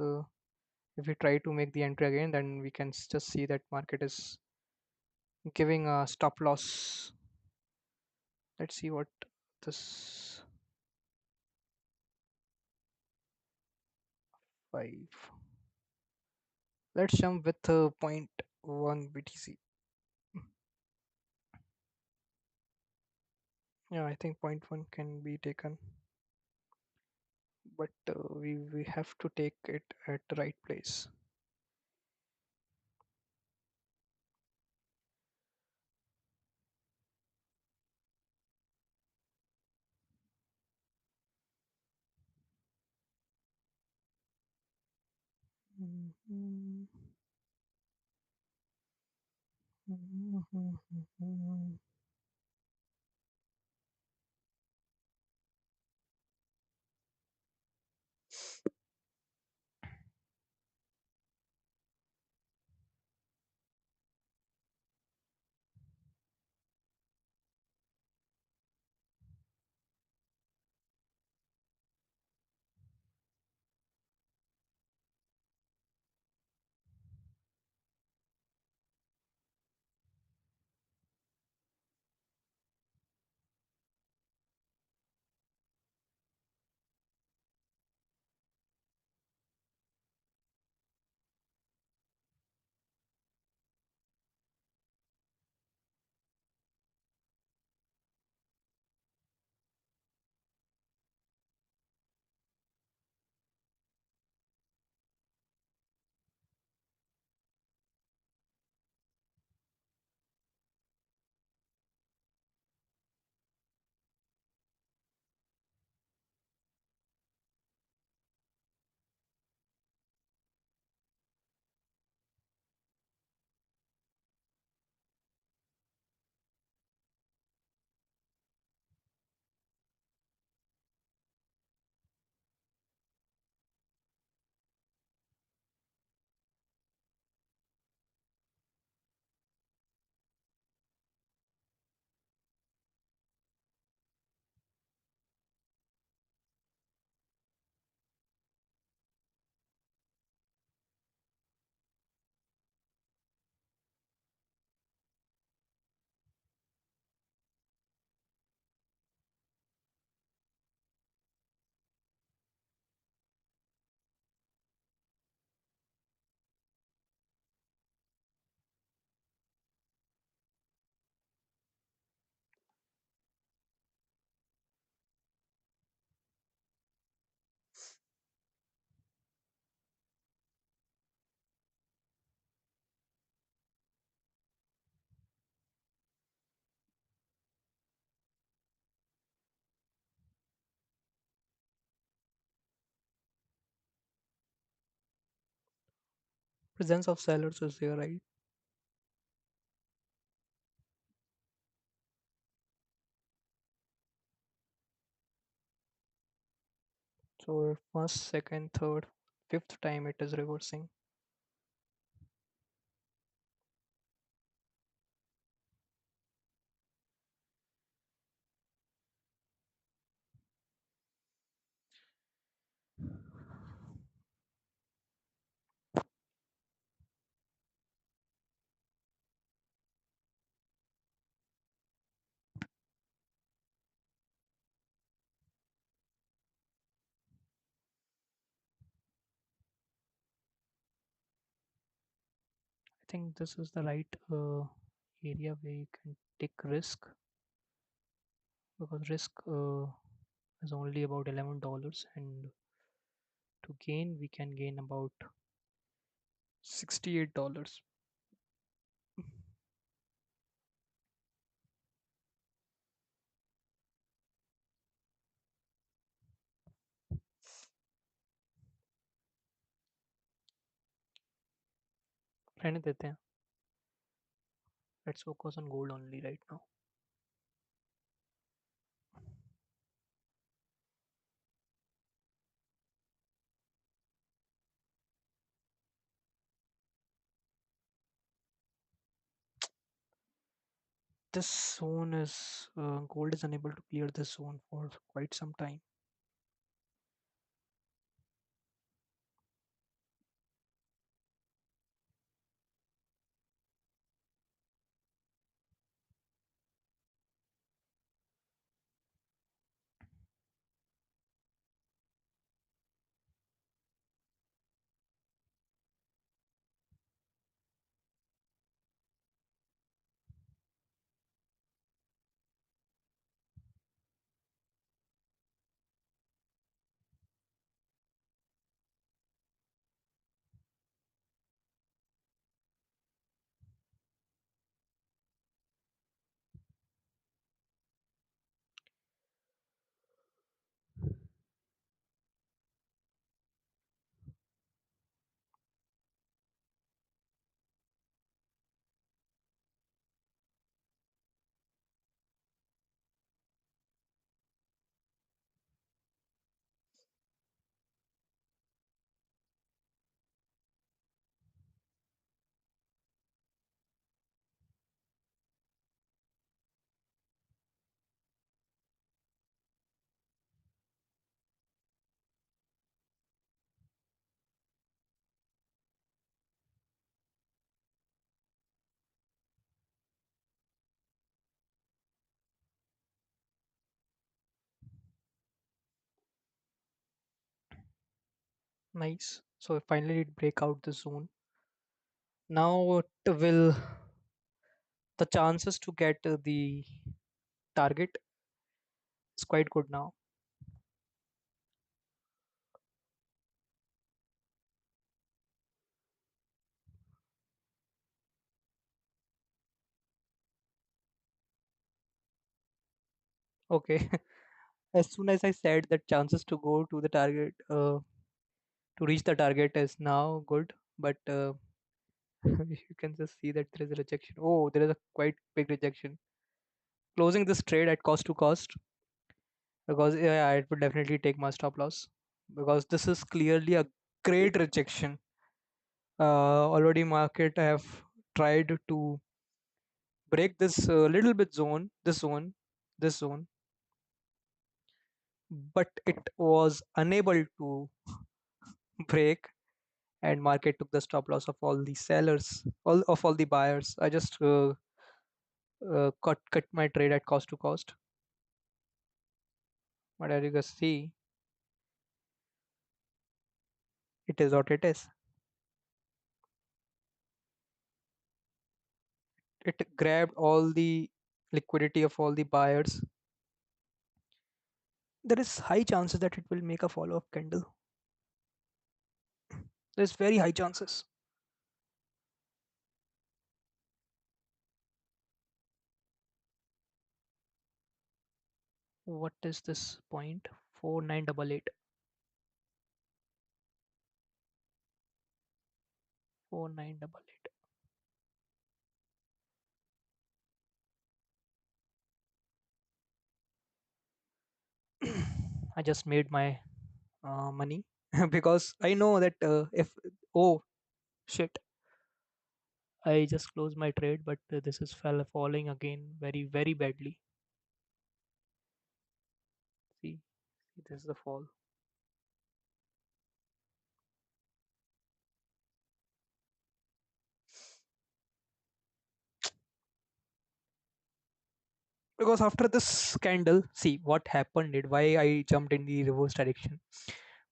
Speaker 2: if we try to make the entry again, then we can just see that market is giving a stop loss. Let's see what this 5. Let's jump with point 1 BTC. Yeah, I think point 1 can be taken, but we have to take it at the right place. Mhm. Mhm. Presence of sellers is there, right? So first, second, third, fifth time it is reversing. I think this is the right area where you can take risk, because risk is only about $11, and to gain we can gain about $68. रहने देते हैं. Let's focus on gold only right now. This zone is gold is unable to clear this zone for quite some time. Nice. So finally it break out the zone. Now it will the chances to get the target is quite good now. Okay. As soon as I said that chances to go to the target, to reach the target is now good, but you can just see that there is a rejection. Oh, there is a quite big rejection. Closing this trade at cost to cost, because yeah, it would definitely take my stop loss, because this is clearly a great rejection. Already market have tried to break this little bit zone, this zone, but it was unable to break, and market took the stop loss of all the sellers, all the buyers. I just cut my trade at cost to cost. But as you can see, it is what it is. It grabbed all the liquidity of all the buyers. There is high chances that it will make a follow-up candle. There's very high chances. What is this point? 4988. 4988. I just made my money because I know that if oh shit.
Speaker 1: I just closed my trade, but this is falling again very, very badly. See, this is the fall.
Speaker 2: Because after this scandal, see what happened it, why I jumped in the reverse direction,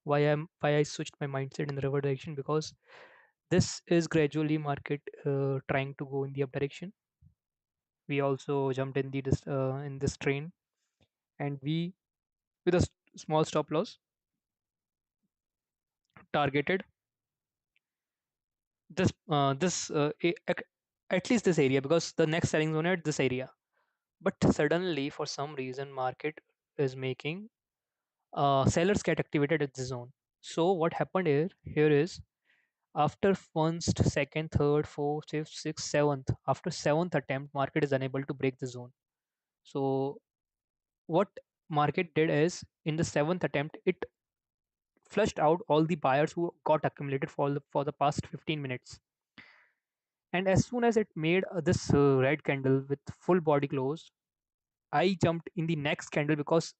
Speaker 2: why I switched my mindset in the reverse direction, because this is gradually market trying to go in the up direction. We also jumped in in this train, and we with a small stop loss targeted at least this area, because the next selling zone at this area. But suddenly for some reason market is making sellers get activated at this zone. So what happened here is, after first, second, third, fourth, fifth, sixth, seventh, after seventh attempt, market is unable to break the zone. So what market did is, in the seventh attempt, it flushed out all the buyers who got accumulated for the past 15 minutes. And as soon as it made this red candle with full body close, I jumped in the next candle because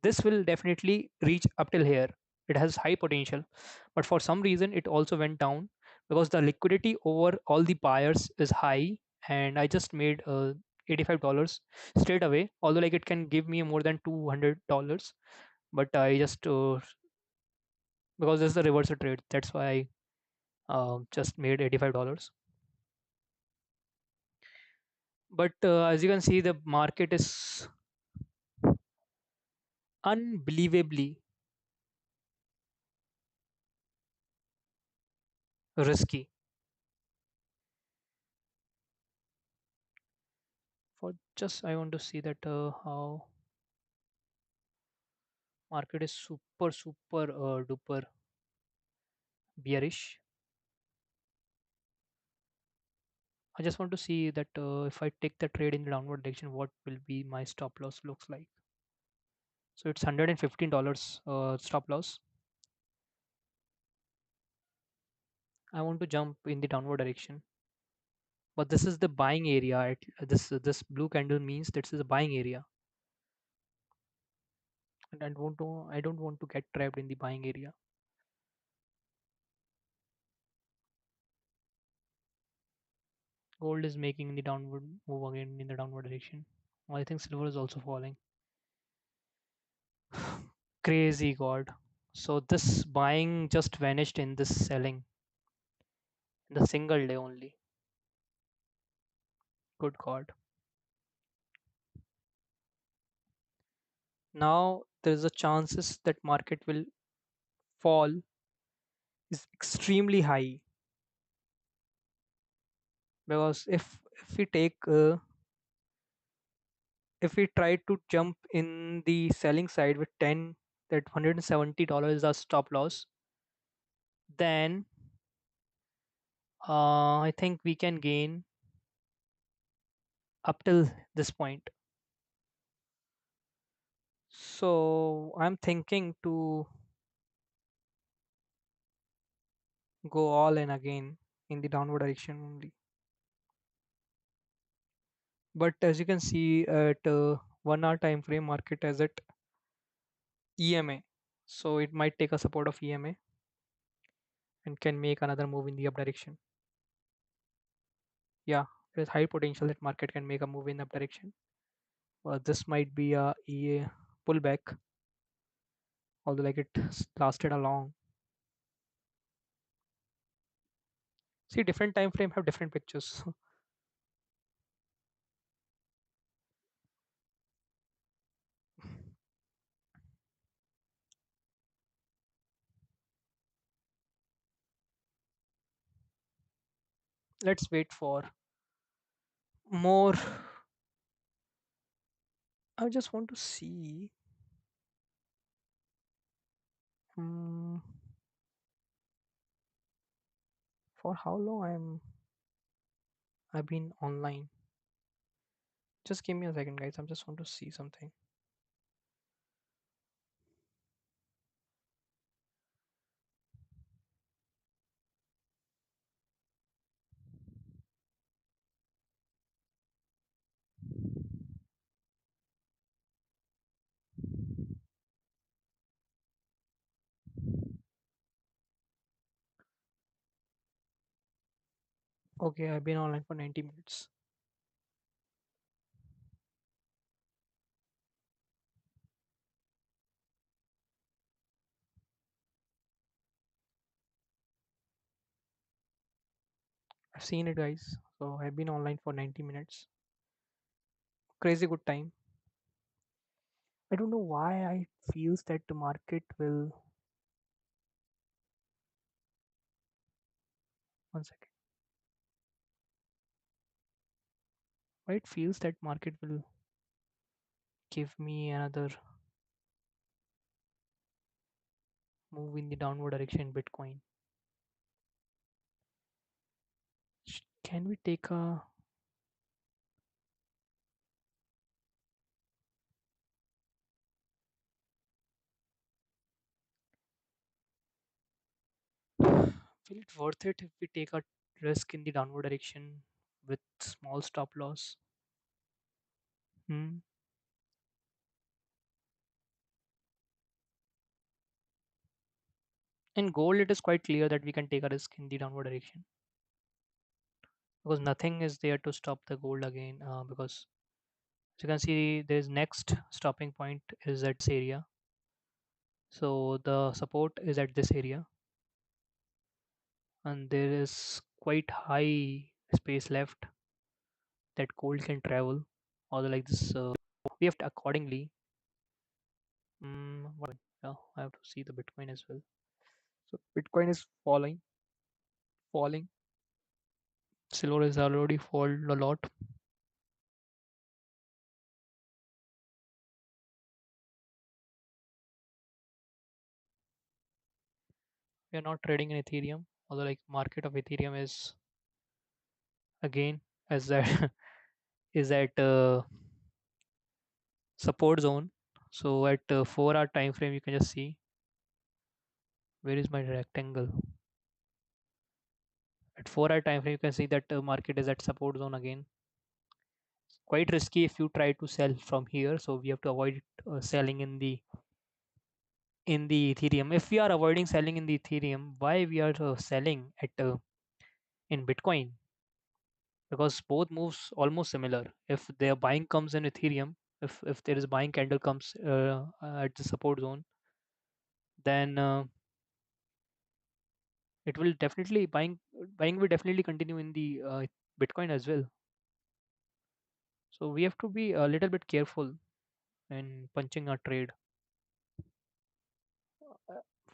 Speaker 2: this will definitely reach up till here. It has high potential, but for some reason it also went down because the liquidity over all the buyers is high, and I just made $85 straight away. Although like it can give me more than $200, but I just because this is a reversal trade, that's why I just made $85. But as you can see, the market is unbelievably risky. For just I want to see that how market is super duper bearish. I just want to see that if I take the trade in the downward direction, what will be my stop loss looks like. So it's $115 stop loss. I want to jump in the downward direction, but this is the buying area. This blue candle means this is a buying area, and I don't want to get trapped in the buying area. Gold is making the downward move again in the downward direction. I think silver is also falling. Crazy God. So this buying just vanished in this selling in the single day only. Good God. Now there is a chances that market will fall is extremely high, because if we take if we try to jump in the selling side with 10, that $170 is our stop loss, then I think we can gain up till this point. So I'm thinking to go all in again in the downward direction only. But as you can see at 1 hour time frame, market has at EMA, so it might take a support of EMA and can make another move in the up direction. Yeah, there is high potential that market can make a move in up direction. This might be a EA pullback, although like it lasted a long. See, different time frame have different pictures. Let's wait for more. I just want to see um, for how long I've been online. Just give me a second, guys. I just want to see something. Okay, I've been online for 90 minutes. I've seen it, guys. So I've been online for 90 minutes. Crazy good time. I don't know why I feels that the market will. One second. Why it feels that market will give me another move in the downward direction in Bitcoin. Can we take a will it worth it if we take a risk in the downward direction with small stop loss? Hmm. In gold, it is quite clear that we can take a risk in the downward direction because nothing is there to stop the gold again. Because as you can see, there is next stopping point is at this area. So the support is at this area, and there is quite high space left that gold can travel. Or like this, we have to accordingly. Yeah, I have to see the Bitcoin as well. So Bitcoin is falling. Silver has already fallen a lot. We are not trading in Ethereum, although like market of Ethereum is again as that is at support zone. So at 4 hour time frame, you can just see where is my rectangle. At 4 hour time frame, you can see that market is at support zone again. Quite risky if you try to sell from here. So we have to avoid selling in the Ethereum. If we are avoiding selling in the Ethereum, why we are selling at in Bitcoin? Because both moves almost similar. If their buying comes in Ethereum, if there is buying candle comes at the support zone, then it will definitely buying will definitely continue in the Bitcoin as well. So we have to be a little bit careful in punching our trade.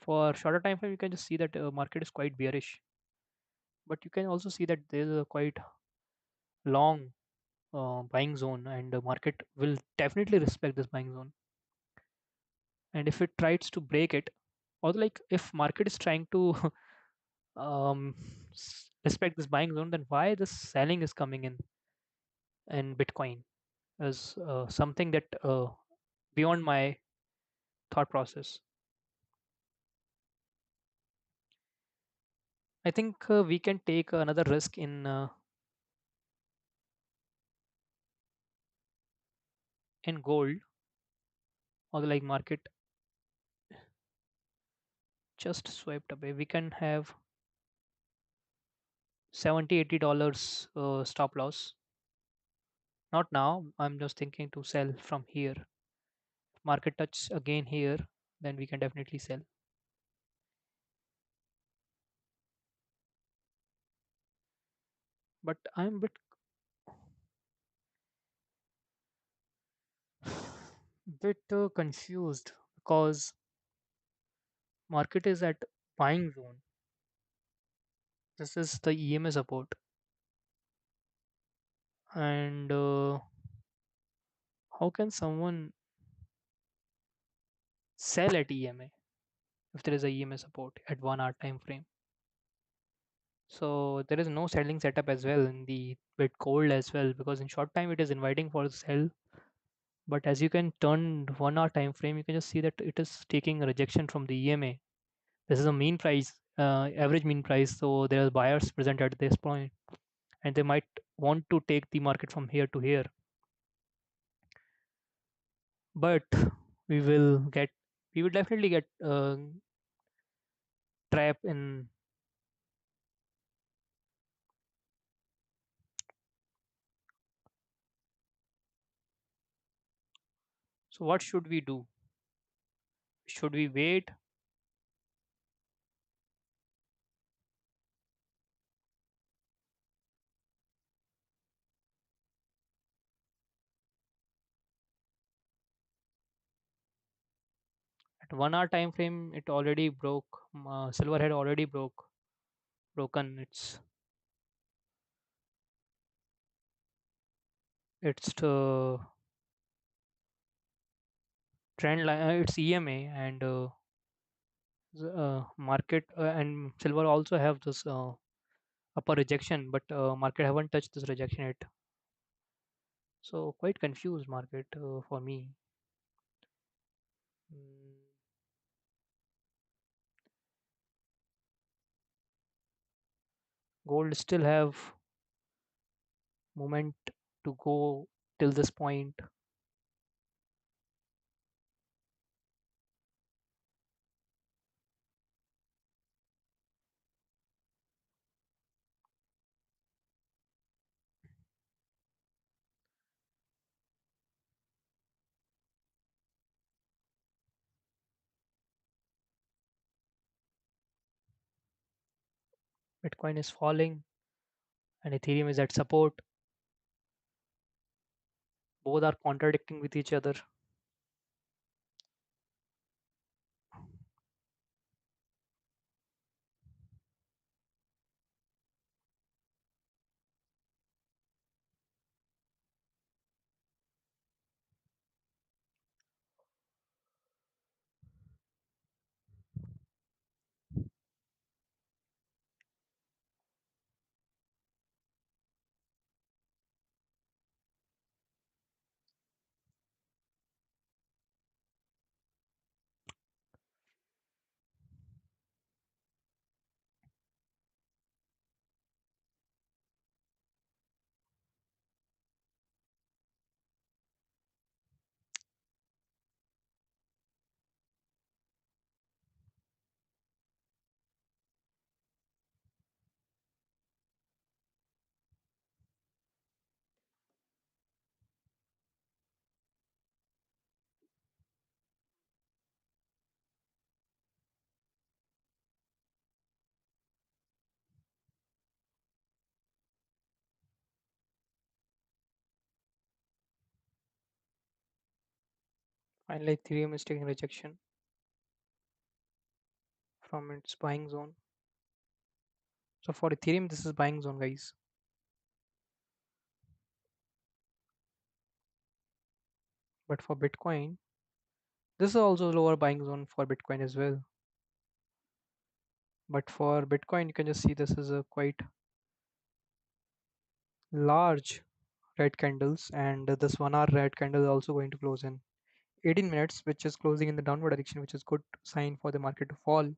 Speaker 2: For shorter time frame, you can just see that market is quite bearish, but you can also see that there is a quite long buying zone, and the market will definitely respect this buying zone. And if it tries to break it, or like if market is trying to um, respect this buying zone, then why this selling is coming in Bitcoin is something that beyond my thought process. I think we can take another risk in gold, or like market just swiped away. We can have 70-80 dollars stop loss. Not now. I'm just thinking to sell from here. Market touch again here, then we can definitely sell. But I'm a bit confused because market is at buying zone. This is the EMA support, and how can someone sell at EMA if there is a EMA support at 1 hour time frame? So there is no selling setup as well in the bit cold as well, because in short time it is inviting for sell. But as you can turn 1 hour time frame, you can just see that it is taking a rejection from the EMA. This is a mean price, average mean price. So there are buyers present at this point, and they might want to take the market from here to here. But we will get, we will definitely get trap in
Speaker 1: So what should we do? Should we wait? At 1 hour time frame, it already broke. Silver had already broken its trend line, its EMA, and market and silver also have this upper rejection, but market haven't touched this rejection yet. So quite confused market for me. Mm, Gold still have moment to go till this point. Bitcoin is falling and Ethereum is at support. Both are contradicting with each other. Finally, Ethereum is taking rejection from its buying zone. So for Ethereum, this is buying zone, guys. But for Bitcoin, this is also lower buying zone for Bitcoin as well. But for Bitcoin, you can just see this is a quite large red candles, and this 1 hour red candle is also going to close in 18 minutes, which is closing in the downward direction, which is good sign for the market to fall.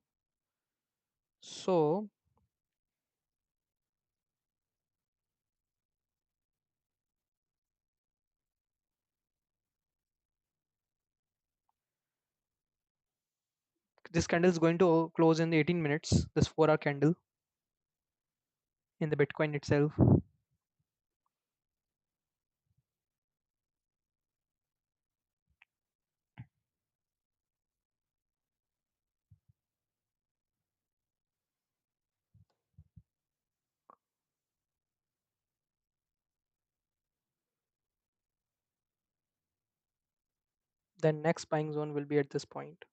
Speaker 1: So this candle is going to close in the 18 minutes, this 4 hour candle in the Bitcoin itself. Then next buying zone will be at this point.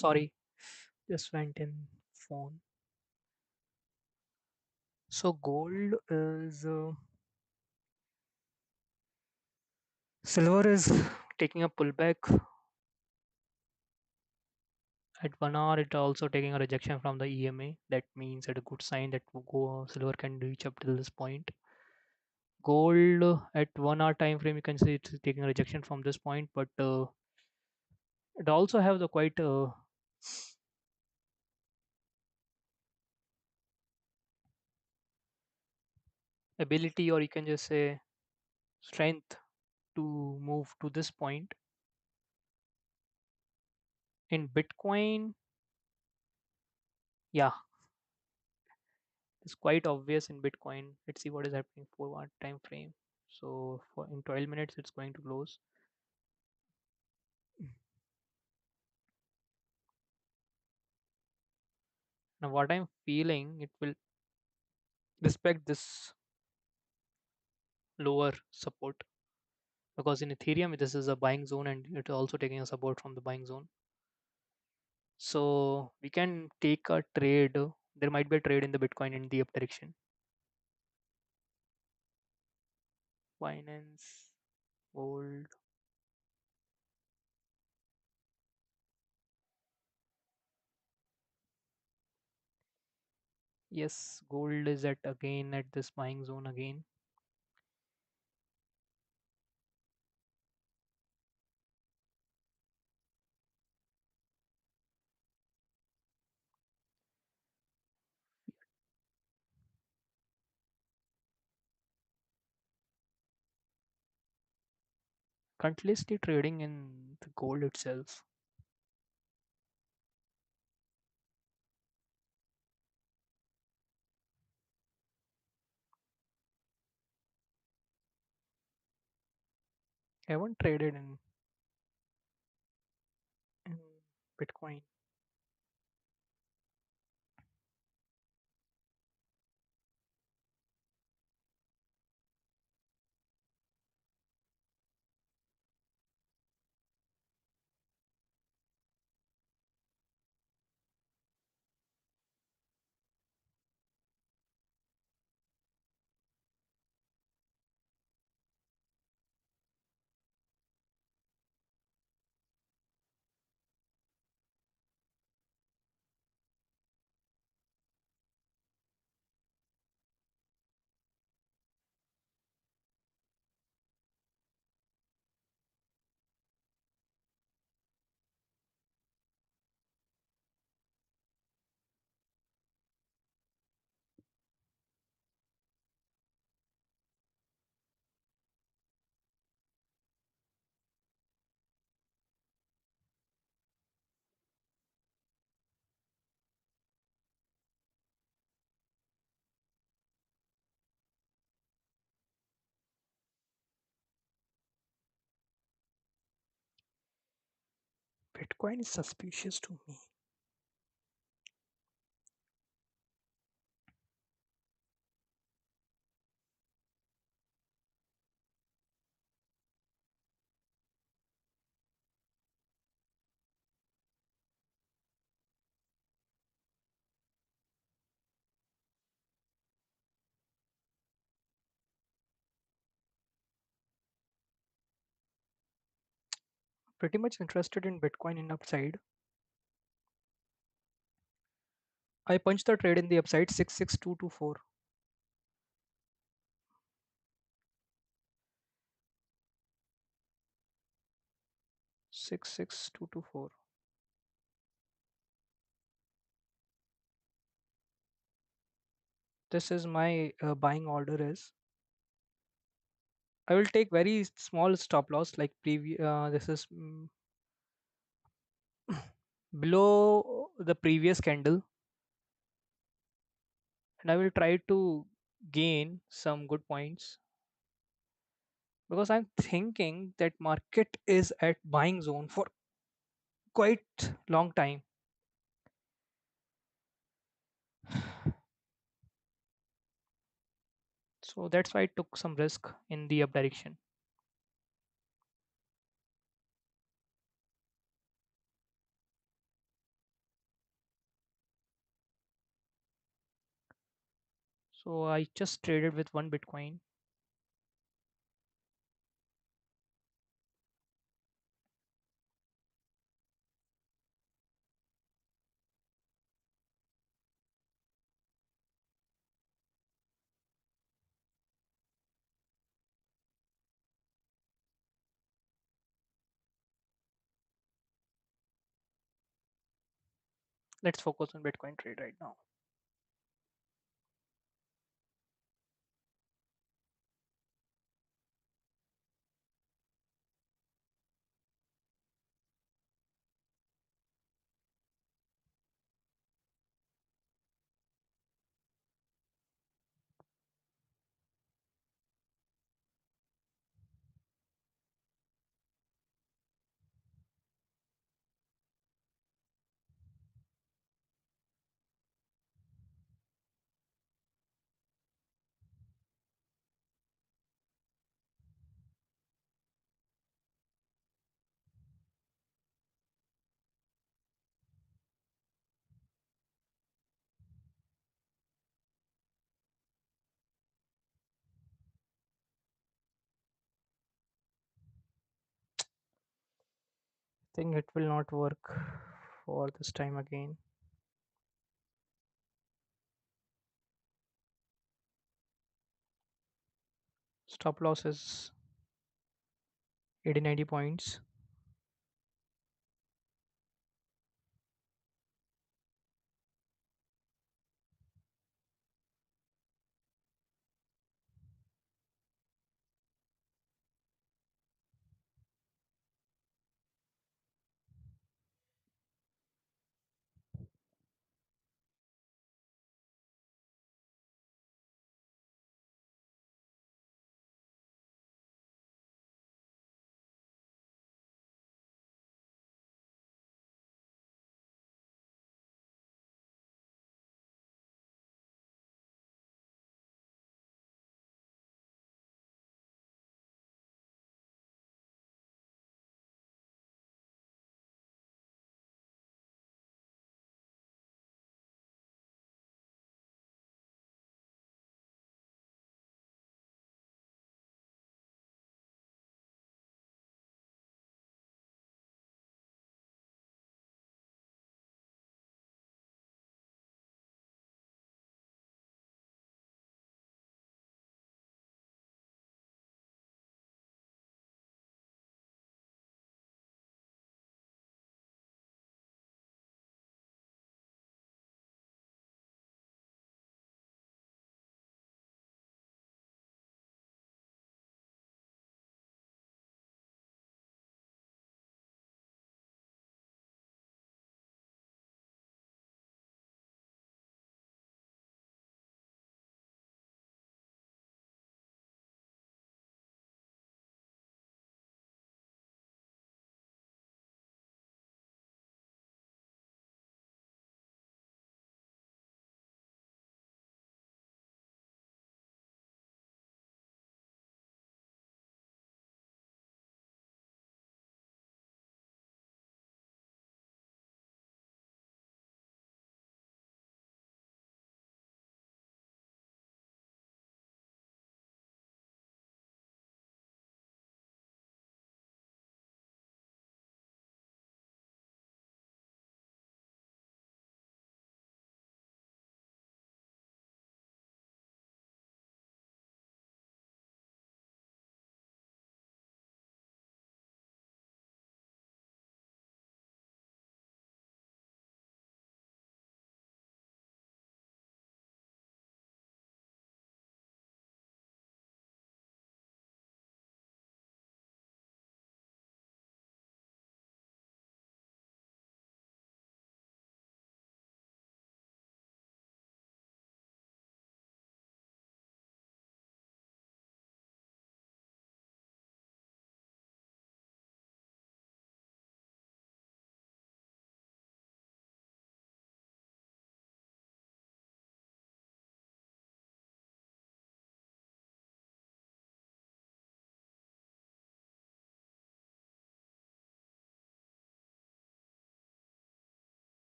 Speaker 1: Sorry, just went in phone. So gold is silver is taking a pullback at 1 hour. It also taking a rejection from the EMA. That means it's a good sign that silver can reach up till this point. Gold at 1 hour time frame, you can see it's taking a rejection from this point, but it also have the quite ability, or you can just say strength, to move to this point. In Bitcoin, yeah, it's quite obvious in Bitcoin. Let's see what is happening for one time frame. So for in 12 minutes, it's going to close. Now, what I'm feeling, it will respect this lower support, because in Ethereum, this is a buying zone and it's also taking a support from the buying zone. So we can take a trade. There might be a trade in the Bitcoin in the up direction. Finance, gold. Yes, gold is at again at this buying zone again. Continuously trading in the gold itself. I haven't traded in Bitcoin. Bitcoin is suspicious to me. Pretty much interested in Bitcoin in upside. I punched the trade in the upside 66224. 66224. This is my buying order is. I will take very small stop loss like this is below the previous candle, and I will try to gain some good points, because I'm thinking that market is at buying zone for quite long time. So that's why I took some risk in the up direction. So I just traded with one Bitcoin. Let's focus on Bitcoin trade right now. Think it will not work for this time again. Stop loss is 80 90 points.